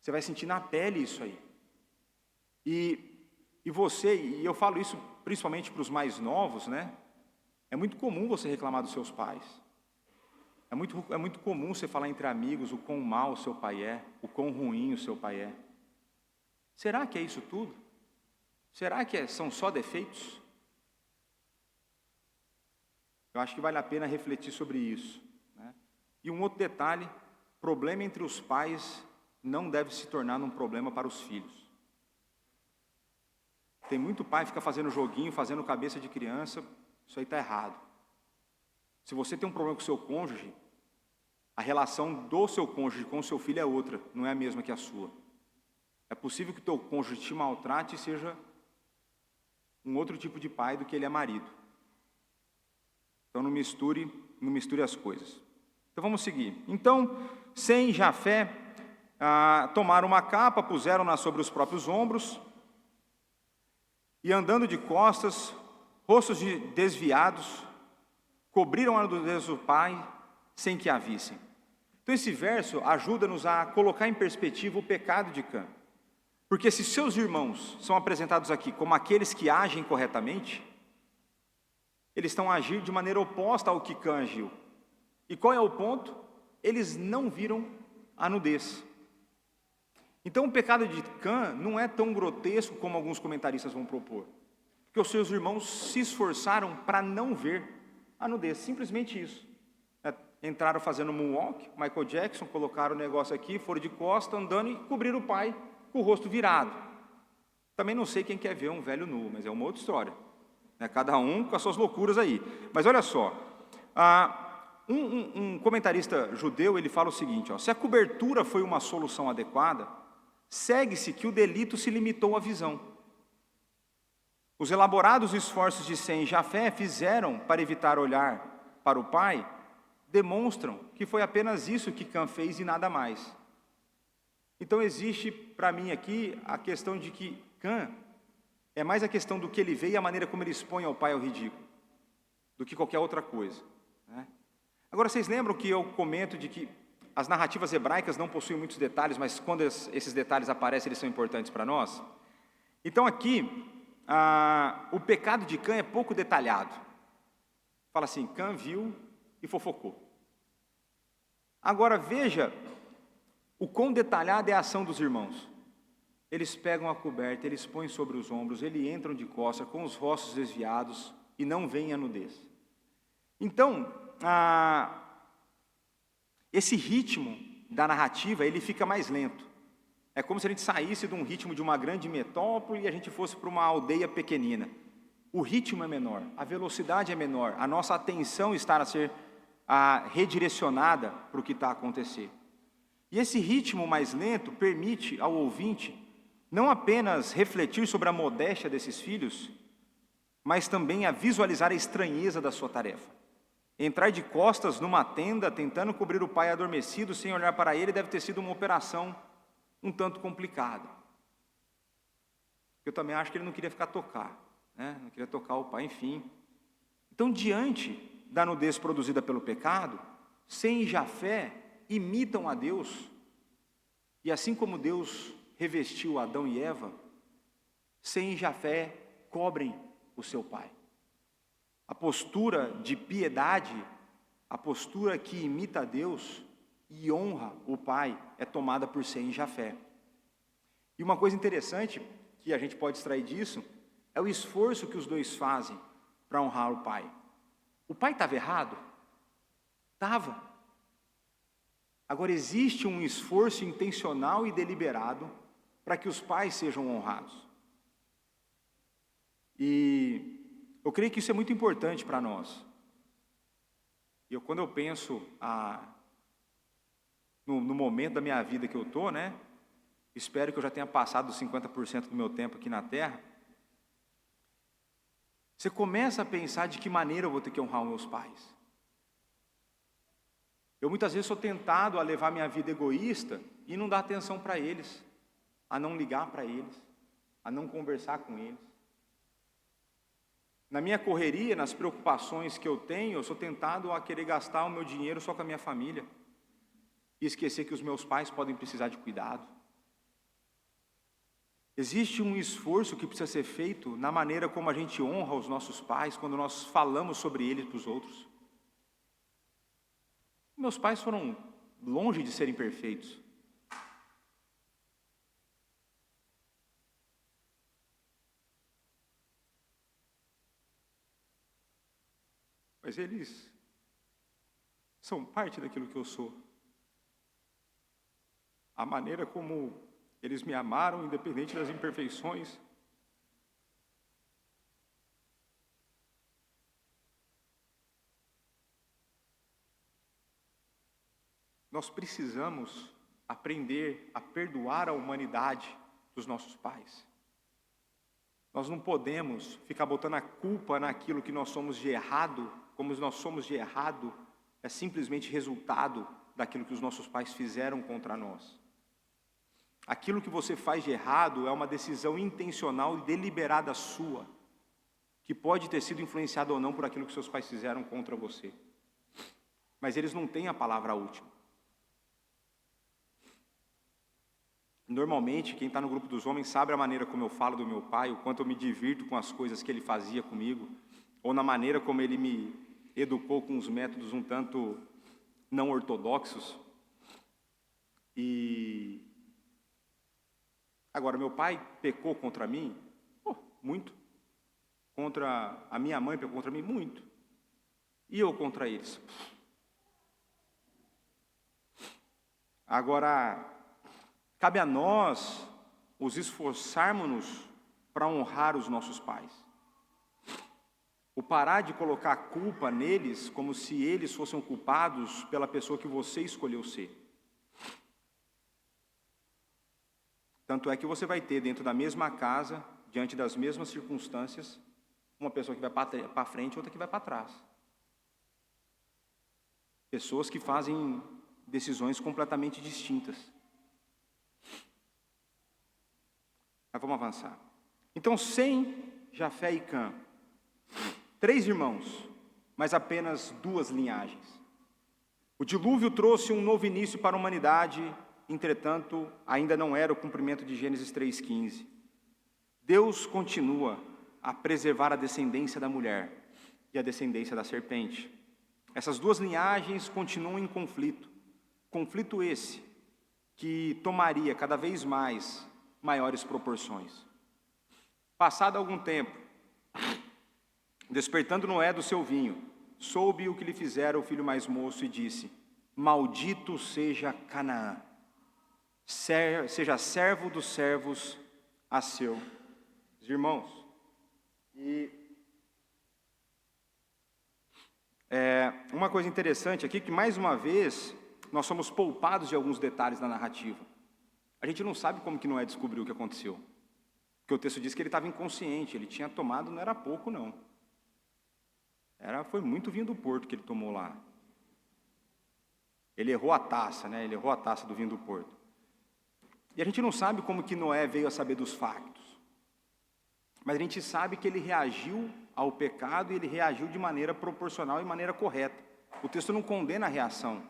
Você vai sentir na pele isso aí. E você, e eu falo isso principalmente para os mais novos, né? É muito comum você reclamar dos seus pais. É muito comum você falar entre amigos o quão mal o seu pai é, o quão ruim o seu pai é. Será que é isso tudo? Será que são só defeitos? Eu acho que vale a pena refletir sobre isso, né? E um outro detalhe, problema entre os pais não deve se tornar um problema para os filhos. Tem muito pai que fica fazendo joguinho, fazendo cabeça de criança, isso aí está errado. Se você tem um problema com o seu cônjuge, a relação do seu cônjuge com o seu filho é outra, não é a mesma que a sua. É possível que o teu cônjuge te maltrate e seja um outro tipo de pai do que ele é marido. Então não misture as coisas. Então vamos seguir. Então, Sem e Jafé tomaram uma capa, puseram-na sobre os próprios ombros, e andando de costas, rostos desviados, cobriram a nudez do pai, sem que a vissem. Então esse verso ajuda-nos a colocar em perspectiva o pecado de Cã. Porque se seus irmãos são apresentados aqui como aqueles que agem corretamente, eles estão a agir de maneira oposta ao que Cã agiu. E qual é o ponto? Eles não viram a nudez. Então o pecado de Cã não é tão grotesco como alguns comentaristas vão propor. Porque os seus irmãos se esforçaram para não ver a nudez, simplesmente isso. Entraram fazendo moonwalk, Michael Jackson, colocaram o negócio aqui, foram de costa, andando e cobriram o pai com o rosto virado. Também não sei quem quer ver um velho nu, mas é uma outra história. Cada um com as suas loucuras aí. Mas olha só, um comentarista judeu, ele fala o seguinte, se a cobertura foi uma solução adequada, segue-se que o delito se limitou à visão. Os elaborados esforços de Sem e Jafé fizeram para evitar olhar para o pai, demonstram que foi apenas isso que Cã fez e nada mais. Então existe para mim aqui a questão de que Cã é mais a questão do que ele vê e a maneira como ele expõe ao pai ao ridículo, do que qualquer outra coisa, né? Agora vocês lembram que eu comento de que as narrativas hebraicas não possuem muitos detalhes, mas quando esses detalhes aparecem, eles são importantes para nós? Então aqui, o pecado de Cã é pouco detalhado. Fala assim, Cã viu e fofocou. Agora veja o quão detalhada é a ação dos irmãos. Eles pegam a coberta, eles põem sobre os ombros, eles entram de costas, com os rostos desviados, e não veem a nudez. Então, esse ritmo da narrativa, ele fica mais lento. É como se a gente saísse de um ritmo de uma grande metrópole e a gente fosse para uma aldeia pequenina. O ritmo é menor, a velocidade é menor, a nossa atenção está a ser redirecionada para o que está a acontecer. E esse ritmo mais lento permite ao ouvinte não apenas refletir sobre a modéstia desses filhos, mas também a visualizar a estranheza da sua tarefa. Entrar de costas numa tenda, tentando cobrir o pai adormecido, sem olhar para ele, deve ter sido uma operação um tanto complicada. Eu também acho que ele não queria né? Não queria tocar o pai, enfim. Então, diante da nudez produzida pelo pecado, Sem e Jafé imitam a Deus, e assim como Deus revestiu Adão e Eva, Sem e Jafé cobrem o seu pai. A postura de piedade, a postura que imita a Deus e honra o pai, é tomada por Sem e Jafé. E uma coisa interessante que a gente pode extrair disso é o esforço que os dois fazem para honrar o pai. O pai estava errado? Estava. Agora, existe um esforço intencional e deliberado para que os pais sejam honrados. E eu creio que isso é muito importante para nós. Quando eu penso no momento da minha vida que eu estou, né? Espero que eu já tenha passado dos 50% do meu tempo aqui na Terra. Você começa a pensar de que maneira eu vou ter que honrar os meus pais. Eu muitas vezes sou tentado a levar minha vida egoísta e não dar atenção para eles, a não ligar para eles, a não conversar com eles. Na minha correria, nas preocupações que eu tenho, eu sou tentado a querer gastar o meu dinheiro só com a minha família e esquecer que os meus pais podem precisar de cuidado. Existe um esforço que precisa ser feito na maneira como a gente honra os nossos pais quando nós falamos sobre eles para os outros. Meus pais foram longe de serem perfeitos. Mas eles são parte daquilo que eu sou. A maneira como eles me amaram, independente das imperfeições. Nós precisamos aprender a perdoar a humanidade dos nossos pais. Nós não podemos ficar botando a culpa naquilo que nós somos de errado, como nós somos de errado, é simplesmente resultado daquilo que os nossos pais fizeram contra nós. Aquilo que você faz de errado é uma decisão intencional e deliberada sua, que pode ter sido influenciada ou não por aquilo que seus pais fizeram contra você. Mas eles não têm a palavra última. Normalmente, quem está no grupo dos homens sabe a maneira como eu falo do meu pai, o quanto eu me divirto com as coisas que ele fazia comigo, ou na maneira como ele me educou com os métodos um tanto não ortodoxos. E agora, meu pai pecou contra mim? Muito. Contra a minha mãe pecou contra mim? Muito. E eu contra eles? Agora, cabe a nós os esforçarmos-nos para honrar os nossos pais. O parar de colocar a culpa neles como se eles fossem culpados pela pessoa que você escolheu ser. Tanto é que você vai ter dentro da mesma casa, diante das mesmas circunstâncias, uma pessoa que vai para frente e outra que vai para trás. Pessoas que fazem decisões completamente distintas. Mas vamos avançar. Então, Sem, Jafé e Cã, 3 irmãos, mas apenas 2 linhagens. O dilúvio trouxe um novo início para a humanidade, entretanto, ainda não era o cumprimento de Gênesis 3,15. Deus continua a preservar a descendência da mulher e a descendência da serpente. Essas 2 linhagens continuam em conflito. Conflito esse que tomaria cada vez mais maiores proporções. Passado algum tempo, despertando Noé do seu vinho, soube o que lhe fizera o filho mais moço e disse: maldito seja Canaã, seja servo dos servos a seus irmãos. E uma coisa interessante aqui, que mais uma vez nós somos poupados de alguns detalhes da narrativa. A gente não sabe como que Noé descobriu o que aconteceu. Porque o texto diz que ele estava inconsciente, ele tinha tomado, não era pouco não. Foi muito vinho do Porto que ele tomou lá. Ele errou a taça, né? Ele errou a taça do vinho do Porto. E a gente não sabe como que Noé veio a saber dos factos. Mas a gente sabe que ele reagiu ao pecado e ele reagiu de maneira proporcional e maneira correta. O texto não condena a reação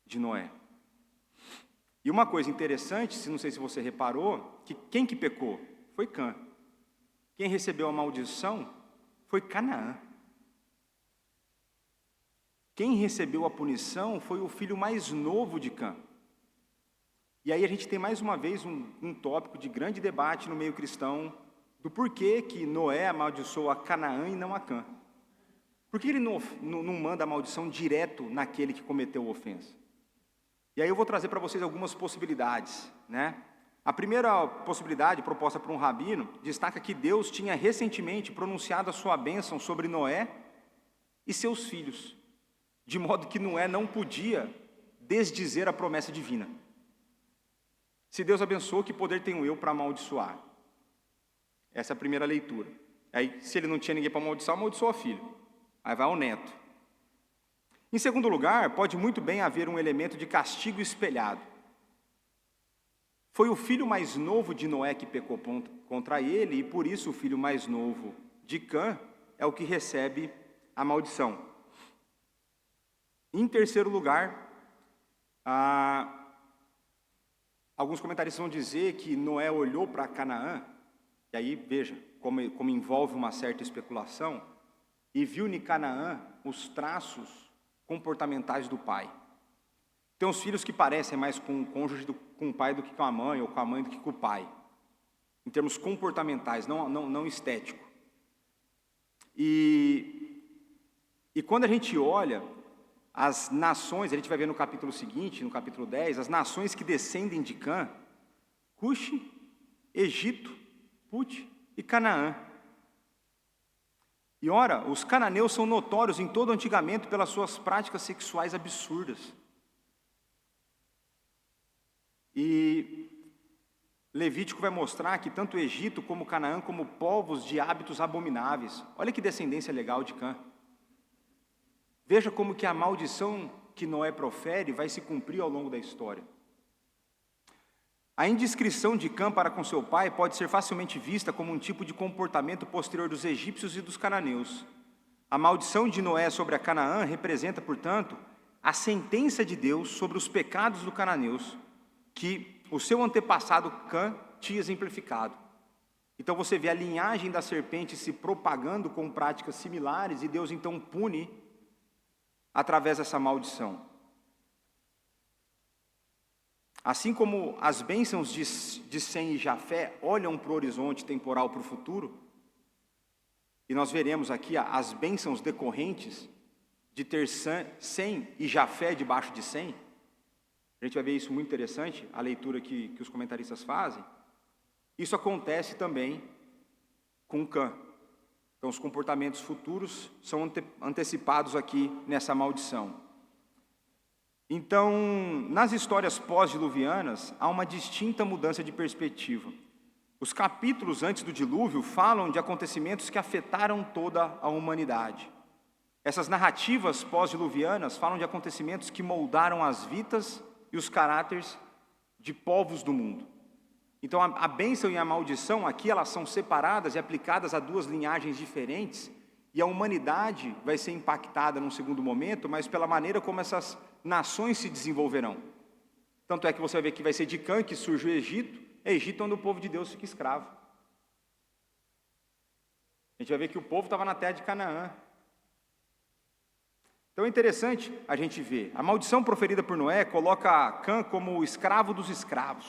de Noé. E uma coisa interessante, não sei se você reparou, que quem que pecou? Foi Cã. Quem recebeu a maldição foi Canaã. Quem recebeu a punição foi o filho mais novo de Cã. E aí a gente tem mais uma vez um tópico de grande debate no meio cristão do porquê que Noé amaldiçoou a Canaã e não a Cã. Por que ele não manda a maldição direto naquele que cometeu a ofensa? E aí eu vou trazer para vocês algumas possibilidades, né? A primeira possibilidade, proposta por um rabino, destaca que Deus tinha recentemente pronunciado a sua bênção sobre Noé e seus filhos, de modo que Noé não podia desdizer a promessa divina. Se Deus abençoou, que poder tenho eu para amaldiçoar? Essa é a primeira leitura. Aí, se ele não tinha ninguém para amaldiçoar, amaldiçoou o filho. Aí vai ao neto. Em segundo lugar, pode muito bem haver um elemento de castigo espelhado. Foi o filho mais novo de Noé que pecou contra ele, e por isso o filho mais novo de Cã é o que recebe a maldição. Em terceiro lugar, alguns comentaristas vão dizer que Noé olhou para Canaã, e aí veja como envolve uma certa especulação, e viu em Canaã os traços comportamentais do pai. Tem uns filhos que parecem mais com o cônjuge, com o pai do que com a mãe, ou com a mãe do que com o pai, em termos comportamentais, não estético. E quando a gente olha as nações, a gente vai ver no capítulo seguinte, no capítulo 10, as nações que descendem de Cã: Cuxi, Egito, Put e Canaã. E ora, os cananeus são notórios em todo o antigamento pelas suas práticas sexuais absurdas. E Levítico vai mostrar que tanto o Egito como Canaã como povos de hábitos abomináveis. Olha que descendência legal de Cã. Veja como que a maldição que Noé profere vai se cumprir ao longo da história. A indiscrição de Cã para com seu pai pode ser facilmente vista como um tipo de comportamento posterior dos egípcios e dos cananeus. A maldição de Noé sobre a Canaã representa, portanto, a sentença de Deus sobre os pecados dos cananeus, que o seu antepassado Cã tinha exemplificado. Então você vê a linhagem da serpente se propagando com práticas similares, e Deus então pune através dessa maldição. Assim como as bênçãos de Sem e Jafé olham para o horizonte temporal, para o futuro, e nós veremos aqui as bênçãos decorrentes de ter Sem e Jafé debaixo de Sem. A gente vai ver isso muito interessante, a leitura que os comentaristas fazem. Isso acontece também com Cã. Então os comportamentos futuros são antecipados aqui nessa maldição. Então, nas histórias pós-diluvianas, há uma distinta mudança de perspectiva. Os capítulos antes do dilúvio falam de acontecimentos que afetaram toda a humanidade. Essas narrativas pós-diluvianas falam de acontecimentos que moldaram as vidas e os caráteres de povos do mundo. Então, a bênção e a maldição aqui, elas são separadas e aplicadas a duas linhagens diferentes, e a humanidade vai ser impactada num segundo momento, mas pela maneira como essas nações se desenvolverão. Tanto é que você vai ver que vai ser de Cã que surge o Egito, é Egito onde o povo de Deus fica escravo. A gente vai ver que o povo estava na terra de Canaã. Então é interessante a gente ver, a maldição proferida por Noé coloca Cã como o escravo dos escravos.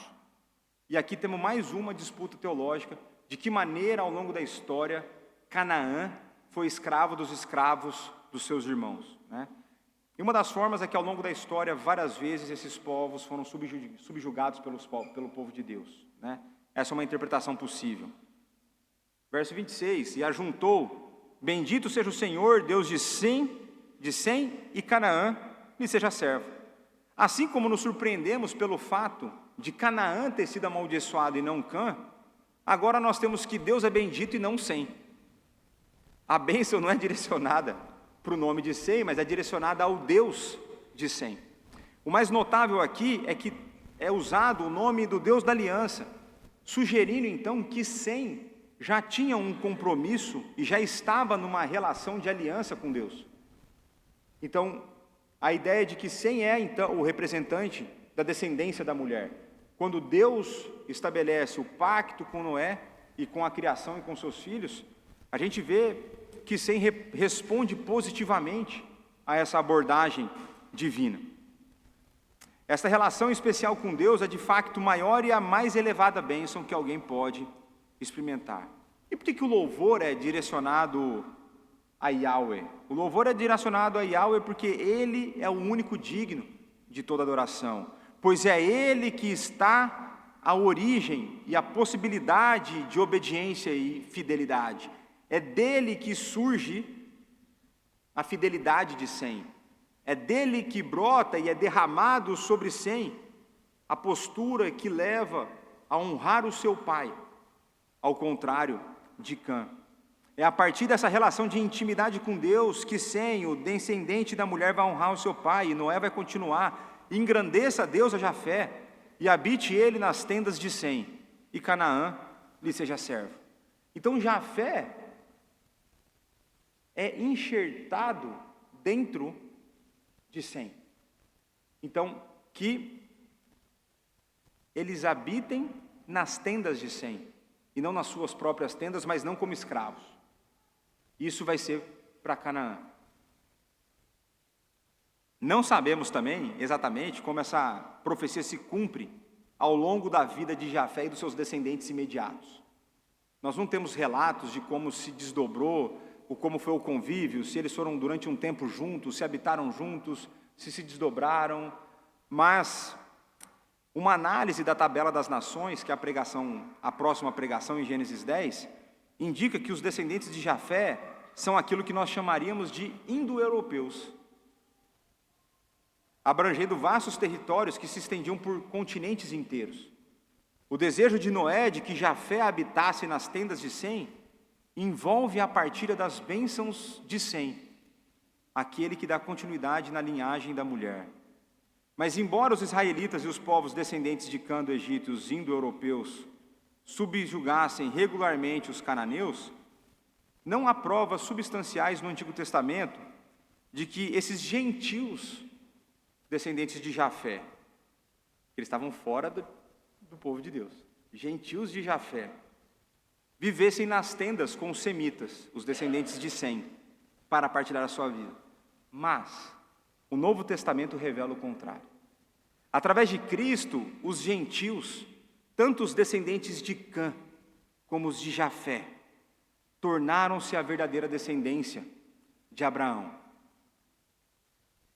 E aqui temos mais uma disputa teológica, de que maneira ao longo da história Canaã foi escravo dos escravos dos seus irmãos, né? E uma das formas é que ao longo da história, várias vezes esses povos foram subjugados pelo povo de Deus, né? Essa é uma interpretação possível. Verso 26, e ajuntou: bendito seja o Senhor, Deus de Sem e Canaã, lhe seja servo. Assim como nos surpreendemos pelo fato de Canaã ter sido amaldiçoado e não Cã, agora nós temos que Deus é bendito e não Sem. A bênção não é direcionada para o nome de Sem, mas é direcionada ao Deus de Sem. O mais notável aqui é que é usado o nome do Deus da aliança, sugerindo então que Sem já tinha um compromisso e já estava numa relação de aliança com Deus. Então, a ideia de que Sem é então o representante da descendência da mulher. Quando Deus estabelece o pacto com Noé e com a criação e com seus filhos, a gente vê que Sem responde positivamente a essa abordagem divina. Essa relação especial com Deus é de facto maior e a mais elevada bênção que alguém pode experimentar. E por que o louvor é direcionado a Yahweh? O louvor é direcionado a Yahweh porque Ele é o único digno de toda adoração, pois é Ele que está a origem e a possibilidade de obediência e fidelidade. É dele que surge a fidelidade de Sem. É dele que brota e é derramado sobre Sem a postura que leva a honrar o seu pai, ao contrário de Cã. É a partir dessa relação de intimidade com Deus que Sem, o descendente da mulher, vai honrar o seu pai, e Noé vai continuar: engrandeça a Deus a Jafé, e habite ele nas tendas de Sem, e Canaã lhe seja servo. Então Jafé é enxertado dentro de Sem. Então, que eles habitem nas tendas de Sem, e não nas suas próprias tendas, mas não como escravos. Isso vai ser para Canaã. Não sabemos também exatamente como essa profecia se cumpre ao longo da vida de Jafé e dos seus descendentes imediatos. Nós não temos relatos de como se desdobrou, ou como foi o convívio, se eles foram durante um tempo juntos, se habitaram juntos, se desdobraram, mas uma análise da tabela das nações, que é a próxima pregação em Gênesis 10, indica que os descendentes de Jafé são aquilo que nós chamaríamos de indo-europeus, abrangendo vastos territórios que se estendiam por continentes inteiros. O desejo de Noé de que Jafé habitasse nas tendas de Sem envolve a partilha das bênçãos de Sem, aquele que dá continuidade na linhagem da mulher. Mas embora os israelitas e os povos descendentes de Cã do Egito, os indo-europeus, subjugassem regularmente os cananeus, não há provas substanciais no Antigo Testamento de que esses gentios, descendentes de Jafé, eles estavam fora do povo de Deus, gentios de Jafé, vivessem nas tendas com os semitas, os descendentes de Sem, para partilhar a sua vida. Mas o Novo Testamento revela o contrário. Através de Cristo, os gentios, tanto os descendentes de Cã como os de Jafé, tornaram-se a verdadeira descendência de Abraão.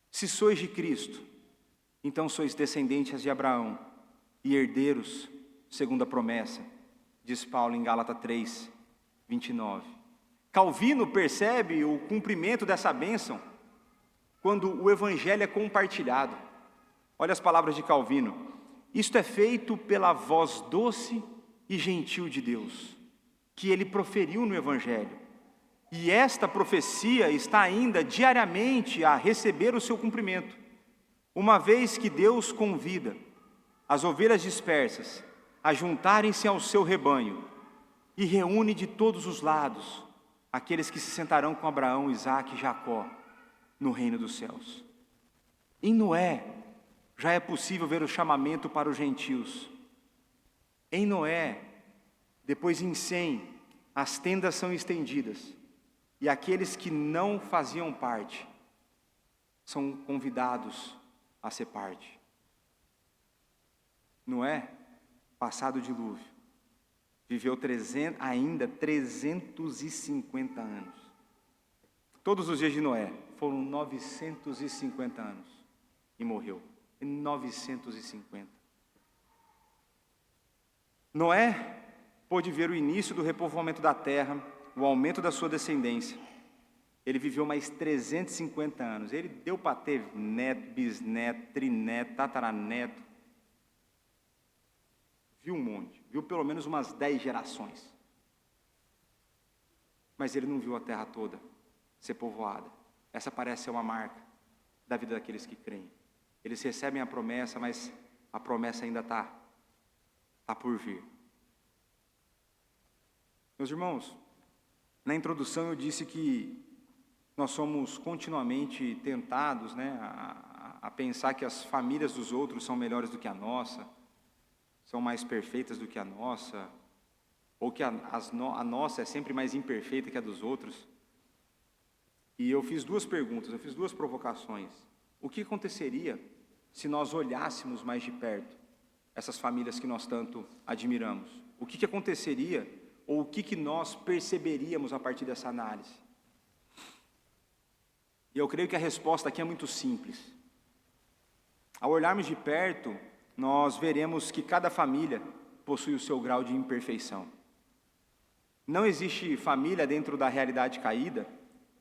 Se sois de Cristo, então sois descendentes de Abraão e herdeiros segundo a promessa, diz Paulo em Gálatas 3, 29. Calvino percebe o cumprimento dessa bênção quando o evangelho é compartilhado. Olha as palavras de Calvino: isto é feito pela voz doce e gentil de Deus, que ele proferiu no evangelho, e esta profecia está ainda diariamente a receber o seu cumprimento, uma vez que Deus convida as ovelhas dispersas a juntarem-se ao seu rebanho, e reúne de todos os lados aqueles que se sentarão com Abraão, Isaque e Jacó no reino dos céus. Em Noé já é possível ver o chamamento para os gentios. Em Noé, depois em Sem, as tendas são estendidas, e aqueles que não faziam parte são convidados a ser parte. Noé, passado o dilúvio, viveu ainda 350 anos. Todos os dias de Noé foram 950 anos e morreu. 950. Noé pôde ver o início do repovoamento da terra, o aumento da sua descendência. Ele viveu mais 350 anos. Ele deu para ter neto, bisneto, trineto, tataraneto. Viu um monte. Viu pelo menos umas 10 gerações. Mas ele não viu a terra toda ser povoada. Essa parece ser uma marca da vida daqueles que creem. Eles recebem a promessa, mas a promessa ainda está por vir. Meus irmãos, na introdução eu disse que nós somos continuamente tentados, a pensar que as famílias dos outros são melhores do que a nossa, são mais perfeitas do que a nossa, ou que a nossa é sempre mais imperfeita que a dos outros. E eu fiz duas perguntas, eu fiz duas provocações. O que aconteceria se nós olhássemos mais de perto essas famílias que nós tanto admiramos? O que aconteceria ou o que nós perceberíamos a partir dessa análise? E eu creio que a resposta aqui é muito simples. Ao olharmos de perto, nós veremos que cada família possui o seu grau de imperfeição. Não existe família dentro da realidade caída,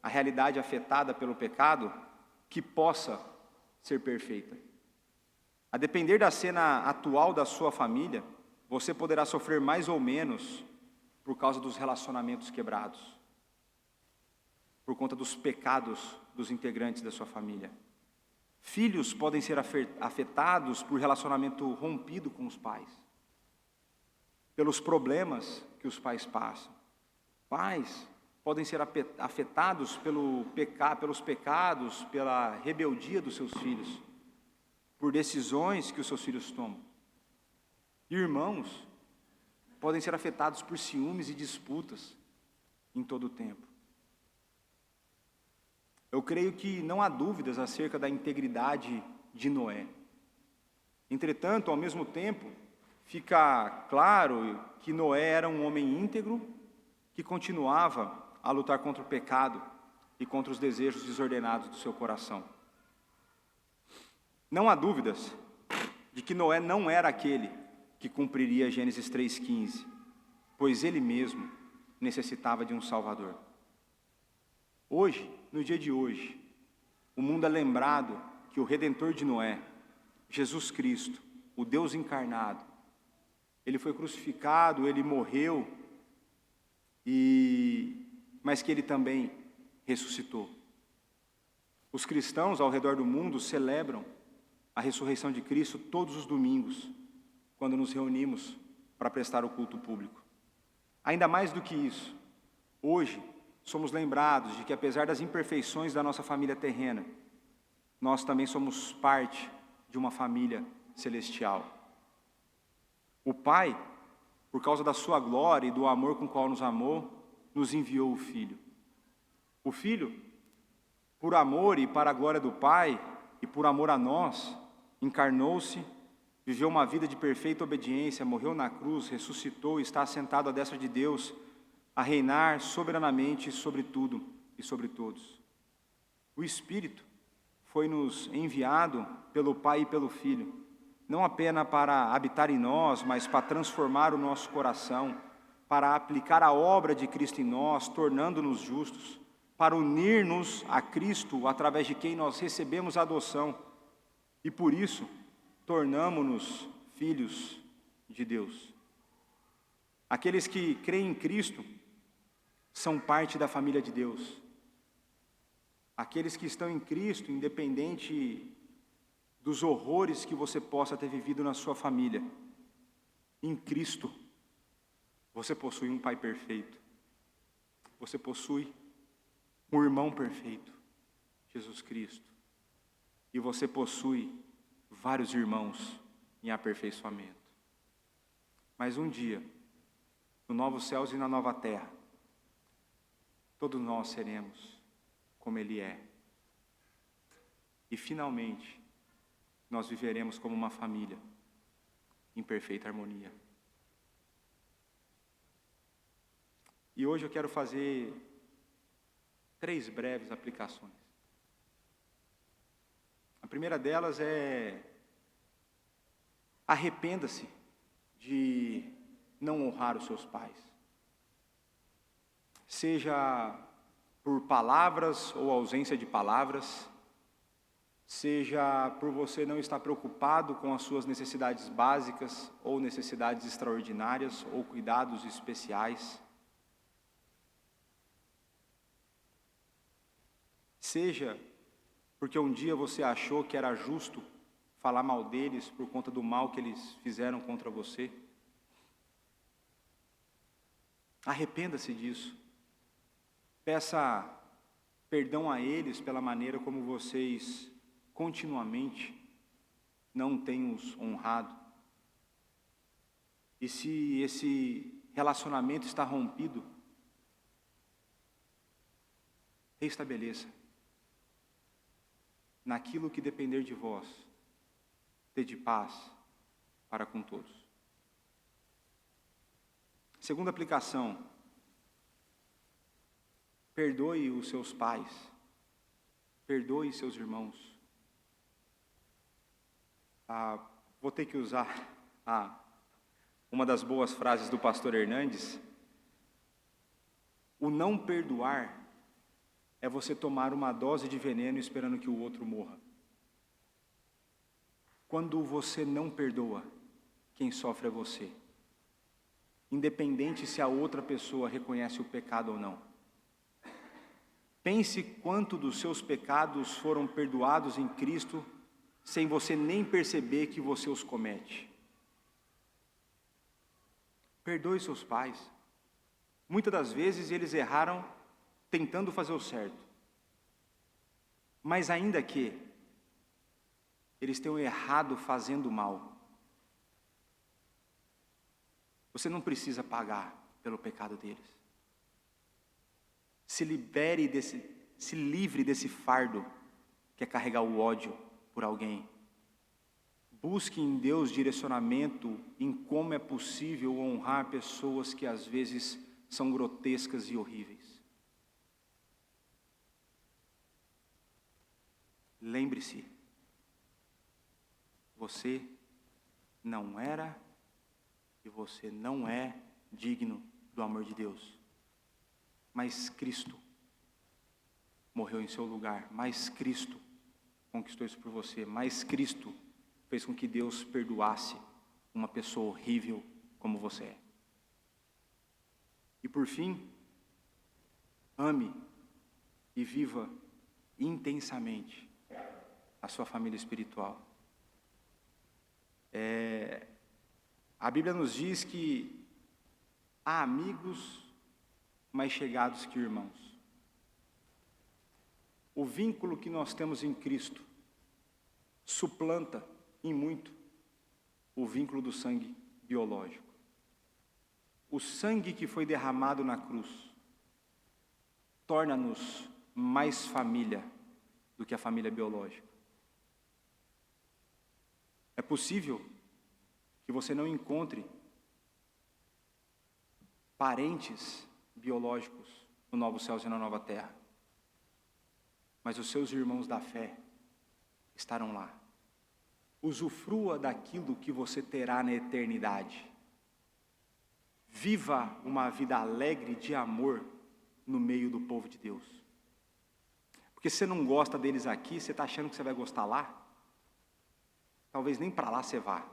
a realidade afetada pelo pecado, que possa ser perfeita. A depender da cena atual da sua família, você poderá sofrer mais ou menos por causa dos relacionamentos quebrados, por conta dos pecados dos integrantes da sua família. Filhos podem ser afetados por relacionamento rompido com os pais, pelos problemas que os pais passam. Pais podem ser afetados pelos pecados, pela rebeldia dos seus filhos, por decisões que os seus filhos tomam. Irmãos podem ser afetados por ciúmes e disputas em todo o tempo. Eu creio que não há dúvidas acerca da integridade de Noé. Entretanto, ao mesmo tempo, fica claro que Noé era um homem íntegro que continuava a lutar contra o pecado e contra os desejos desordenados do seu coração. Não há dúvidas de que Noé não era aquele que cumpriria Gênesis 3,15, pois ele mesmo necessitava de um Salvador. Hoje, no dia de hoje, o mundo é lembrado que o Redentor de Noé, Jesus Cristo, o Deus encarnado, ele foi crucificado, ele morreu, mas que ele também ressuscitou. Os cristãos ao redor do mundo celebram a ressurreição de Cristo todos os domingos, quando nos reunimos para prestar o culto público. Ainda mais do que isso, hoje somos lembrados de que, apesar das imperfeições da nossa família terrena, nós também somos parte de uma família celestial. O Pai, por causa da sua glória e do amor com o qual nos amou, nos enviou o Filho. O Filho, por amor e para a glória do Pai, e por amor a nós, encarnou-se, viveu uma vida de perfeita obediência, morreu na cruz, ressuscitou e está assentado à destra de Deus, a reinar soberanamente sobre tudo e sobre todos. O Espírito foi-nos enviado pelo Pai e pelo Filho, não apenas para habitar em nós, mas para transformar o nosso coração, para aplicar a obra de Cristo em nós, tornando-nos justos, para unir-nos a Cristo, através de quem nós recebemos a adoção, e por isso, tornamo-nos filhos de Deus. Aqueles que creem em Cristo são parte da família de Deus. Aqueles que estão em Cristo, independente dos horrores que você possa ter vivido na sua família, em Cristo, você possui um Pai perfeito. Você possui um irmão perfeito, Jesus Cristo. E você possui vários irmãos em aperfeiçoamento. Mas um dia, no novo céus e na nova terra, todos nós seremos como Ele é. E finalmente, nós viveremos como uma família, em perfeita harmonia. E hoje eu quero fazer 3 breves aplicações. A primeira delas é: arrependa-se de não honrar os seus pais. Seja por palavras ou ausência de palavras, seja por você não estar preocupado com as suas necessidades básicas ou necessidades extraordinárias ou cuidados especiais. Seja porque um dia você achou que era justo falar mal deles por conta do mal que eles fizeram contra você. Arrependa-se disso. Peça perdão a eles pela maneira como vocês continuamente não têm os honrado. E se esse relacionamento está rompido, restabeleça. Naquilo que depender de vós, tede paz para com todos. Segunda aplicação: perdoe os seus pais, perdoe seus irmãos. Vou ter que usar uma das boas frases do pastor Hernandes. O não perdoar é você tomar uma dose de veneno esperando que o outro morra. Quando você não perdoa, quem sofre é você, independente se a outra pessoa reconhece o pecado ou não. Pense quanto dos seus pecados foram perdoados em Cristo, sem você nem perceber que você os comete. Perdoe seus pais. Muitas das vezes eles erraram tentando fazer o certo. Mas ainda que eles tenham errado fazendo mal, você não precisa pagar pelo pecado deles. Se livre desse fardo que é carregar o ódio por alguém. Busque em Deus direcionamento em como é possível honrar pessoas que às vezes são grotescas e horríveis. Lembre-se, você não era e você não é digno do amor de Deus. Mas Cristo morreu em seu lugar, mas Cristo conquistou isso por você, mas Cristo fez com que Deus perdoasse uma pessoa horrível como você é. E por fim, ame e viva intensamente a sua família espiritual. A Bíblia nos diz que há amigos mais chegados que irmãos. O vínculo que nós temos em Cristo suplanta em muito o vínculo do sangue biológico. O sangue que foi derramado na cruz torna-nos mais família do que a família biológica. É possível que você não encontre parentes biológicos no novo céu e na nova terra, mas os seus irmãos da fé estarão lá. Usufrua daquilo que você terá na eternidade. Viva uma vida alegre de amor no meio do povo de Deus. Porque se você não gosta deles aqui, você está achando que você vai gostar lá? Talvez nem para lá você vá.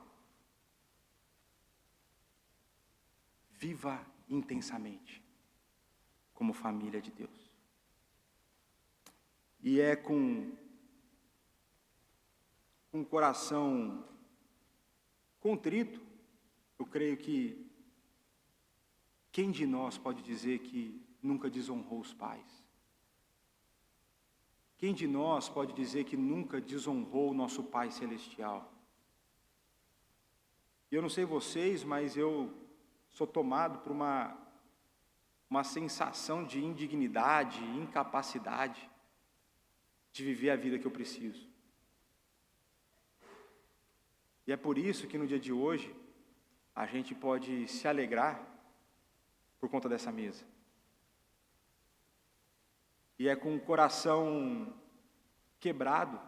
Viva intensamente como família de Deus. E é com um coração contrito, eu creio que quem de nós pode dizer que nunca desonrou os pais? Quem de nós pode dizer que nunca desonrou o nosso Pai Celestial? Eu não sei vocês, mas eu sou tomado por uma sensação de indignidade, incapacidade de viver a vida que eu preciso. E é por isso que no dia de hoje, a gente pode se alegrar por conta dessa mesa. E é com o coração quebrado,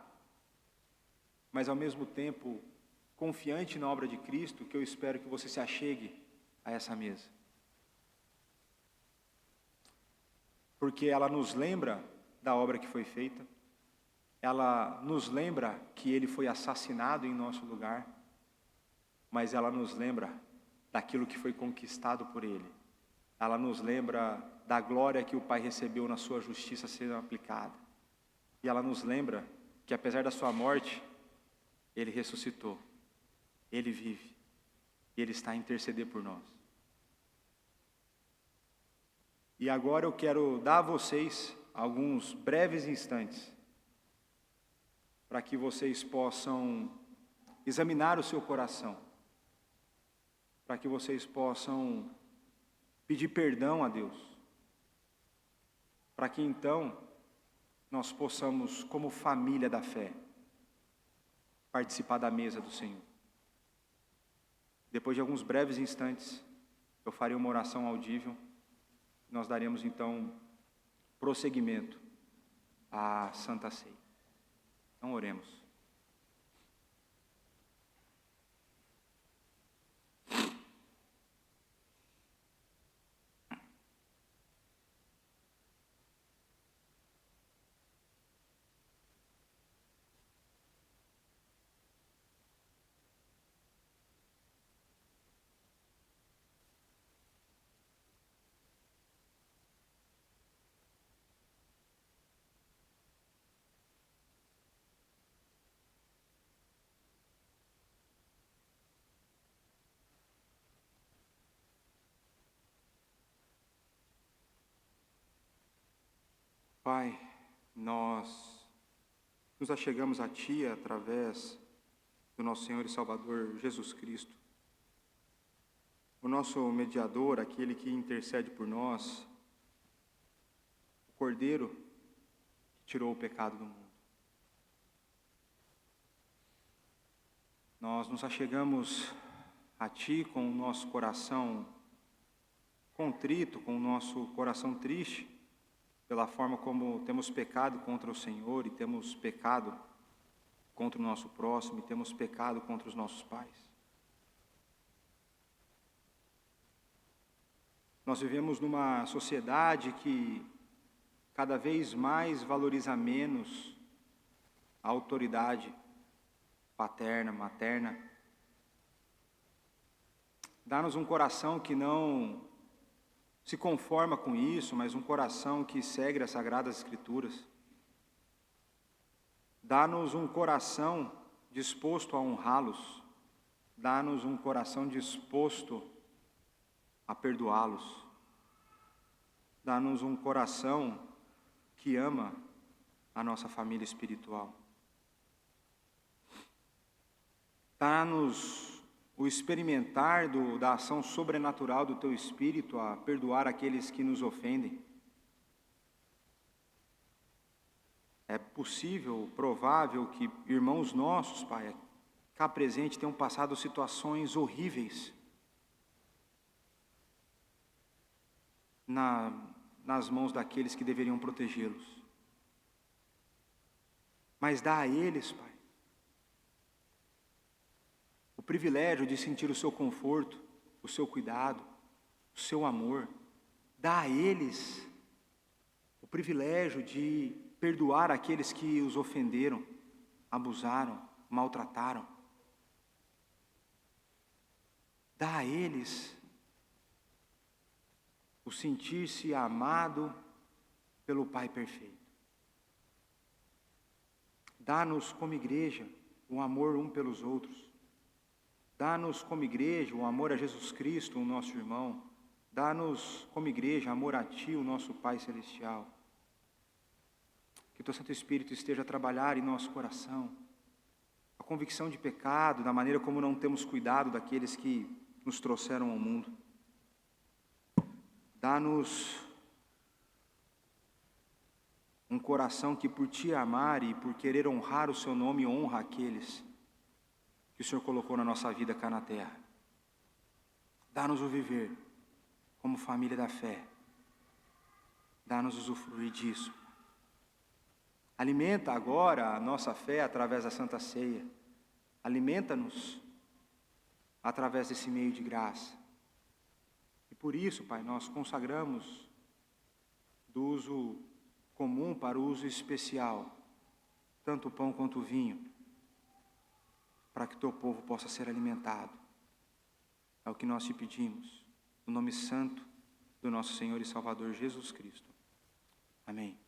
mas ao mesmo tempo confiante na obra de Cristo, que eu espero que você se achegue a essa mesa. Porque ela nos lembra da obra que foi feita, ela nos lembra que Ele foi assassinado em nosso lugar, mas ela nos lembra daquilo que foi conquistado por Ele. Ela nos lembra da glória que o Pai recebeu na sua justiça sendo aplicada. E ela nos lembra que apesar da sua morte, Ele ressuscitou, Ele vive, e Ele está a interceder por nós. E agora eu quero dar a vocês alguns breves instantes para que vocês possam examinar o seu coração, para que vocês possam pedir perdão a Deus, para que então nós possamos, como família da fé, participar da mesa do Senhor. Depois de alguns breves instantes, eu farei uma oração audível. Nós daremos então prosseguimento à Santa Ceia. Então oremos. Pai, nós nos achegamos a Ti através do nosso Senhor e Salvador Jesus Cristo, o nosso mediador, aquele que intercede por nós, o Cordeiro que tirou o pecado do mundo. Nós nos achegamos a Ti com o nosso coração contrito, com o nosso coração triste, pela forma como temos pecado contra o Senhor e temos pecado contra o nosso próximo e temos pecado contra os nossos pais. Nós vivemos numa sociedade que cada vez mais valoriza menos a autoridade paterna, materna. Dá-nos um coração que não se conforma com isso, mas um coração que segue as Sagradas Escrituras. Dá-nos um coração disposto a honrá-los. Dá-nos um coração disposto a perdoá-los. Dá-nos um coração que ama a nossa família espiritual. Dá-nos o experimentar da ação sobrenatural do Teu Espírito a perdoar aqueles que nos ofendem. É possível, provável que irmãos nossos, Pai, cá presente, tenham passado situações horríveis nas mãos daqueles que deveriam protegê-los. Mas dá a eles, Pai, o privilégio de sentir o Seu conforto, o Seu cuidado, o Seu amor. Dá a eles o privilégio de perdoar aqueles que os ofenderam, abusaram, maltrataram. Dá a eles o sentir-se amado pelo Pai perfeito. Dá-nos como igreja o amor um pelos outros. Dá-nos como igreja o amor a Jesus Cristo, o nosso irmão. Dá-nos como igreja amor a Ti, o nosso Pai Celestial. Que Teu Santo Espírito esteja a trabalhar em nosso coração. A convicção de pecado, da maneira como não temos cuidado daqueles que nos trouxeram ao mundo. Dá-nos um coração que por Te amar e por querer honrar o Seu nome, honra aqueles que o Senhor colocou na nossa vida cá na terra. Dá-nos o viver como família da fé. Dá-nos usufruir disso. Alimenta agora a nossa fé através da Santa Ceia. Alimenta-nos através desse meio de graça. E por isso, Pai, nós consagramos do uso comum para o uso especial, tanto o pão quanto o vinho, para que Teu povo possa ser alimentado. É o que nós Te pedimos, no nome santo do nosso Senhor e Salvador Jesus Cristo. Amém.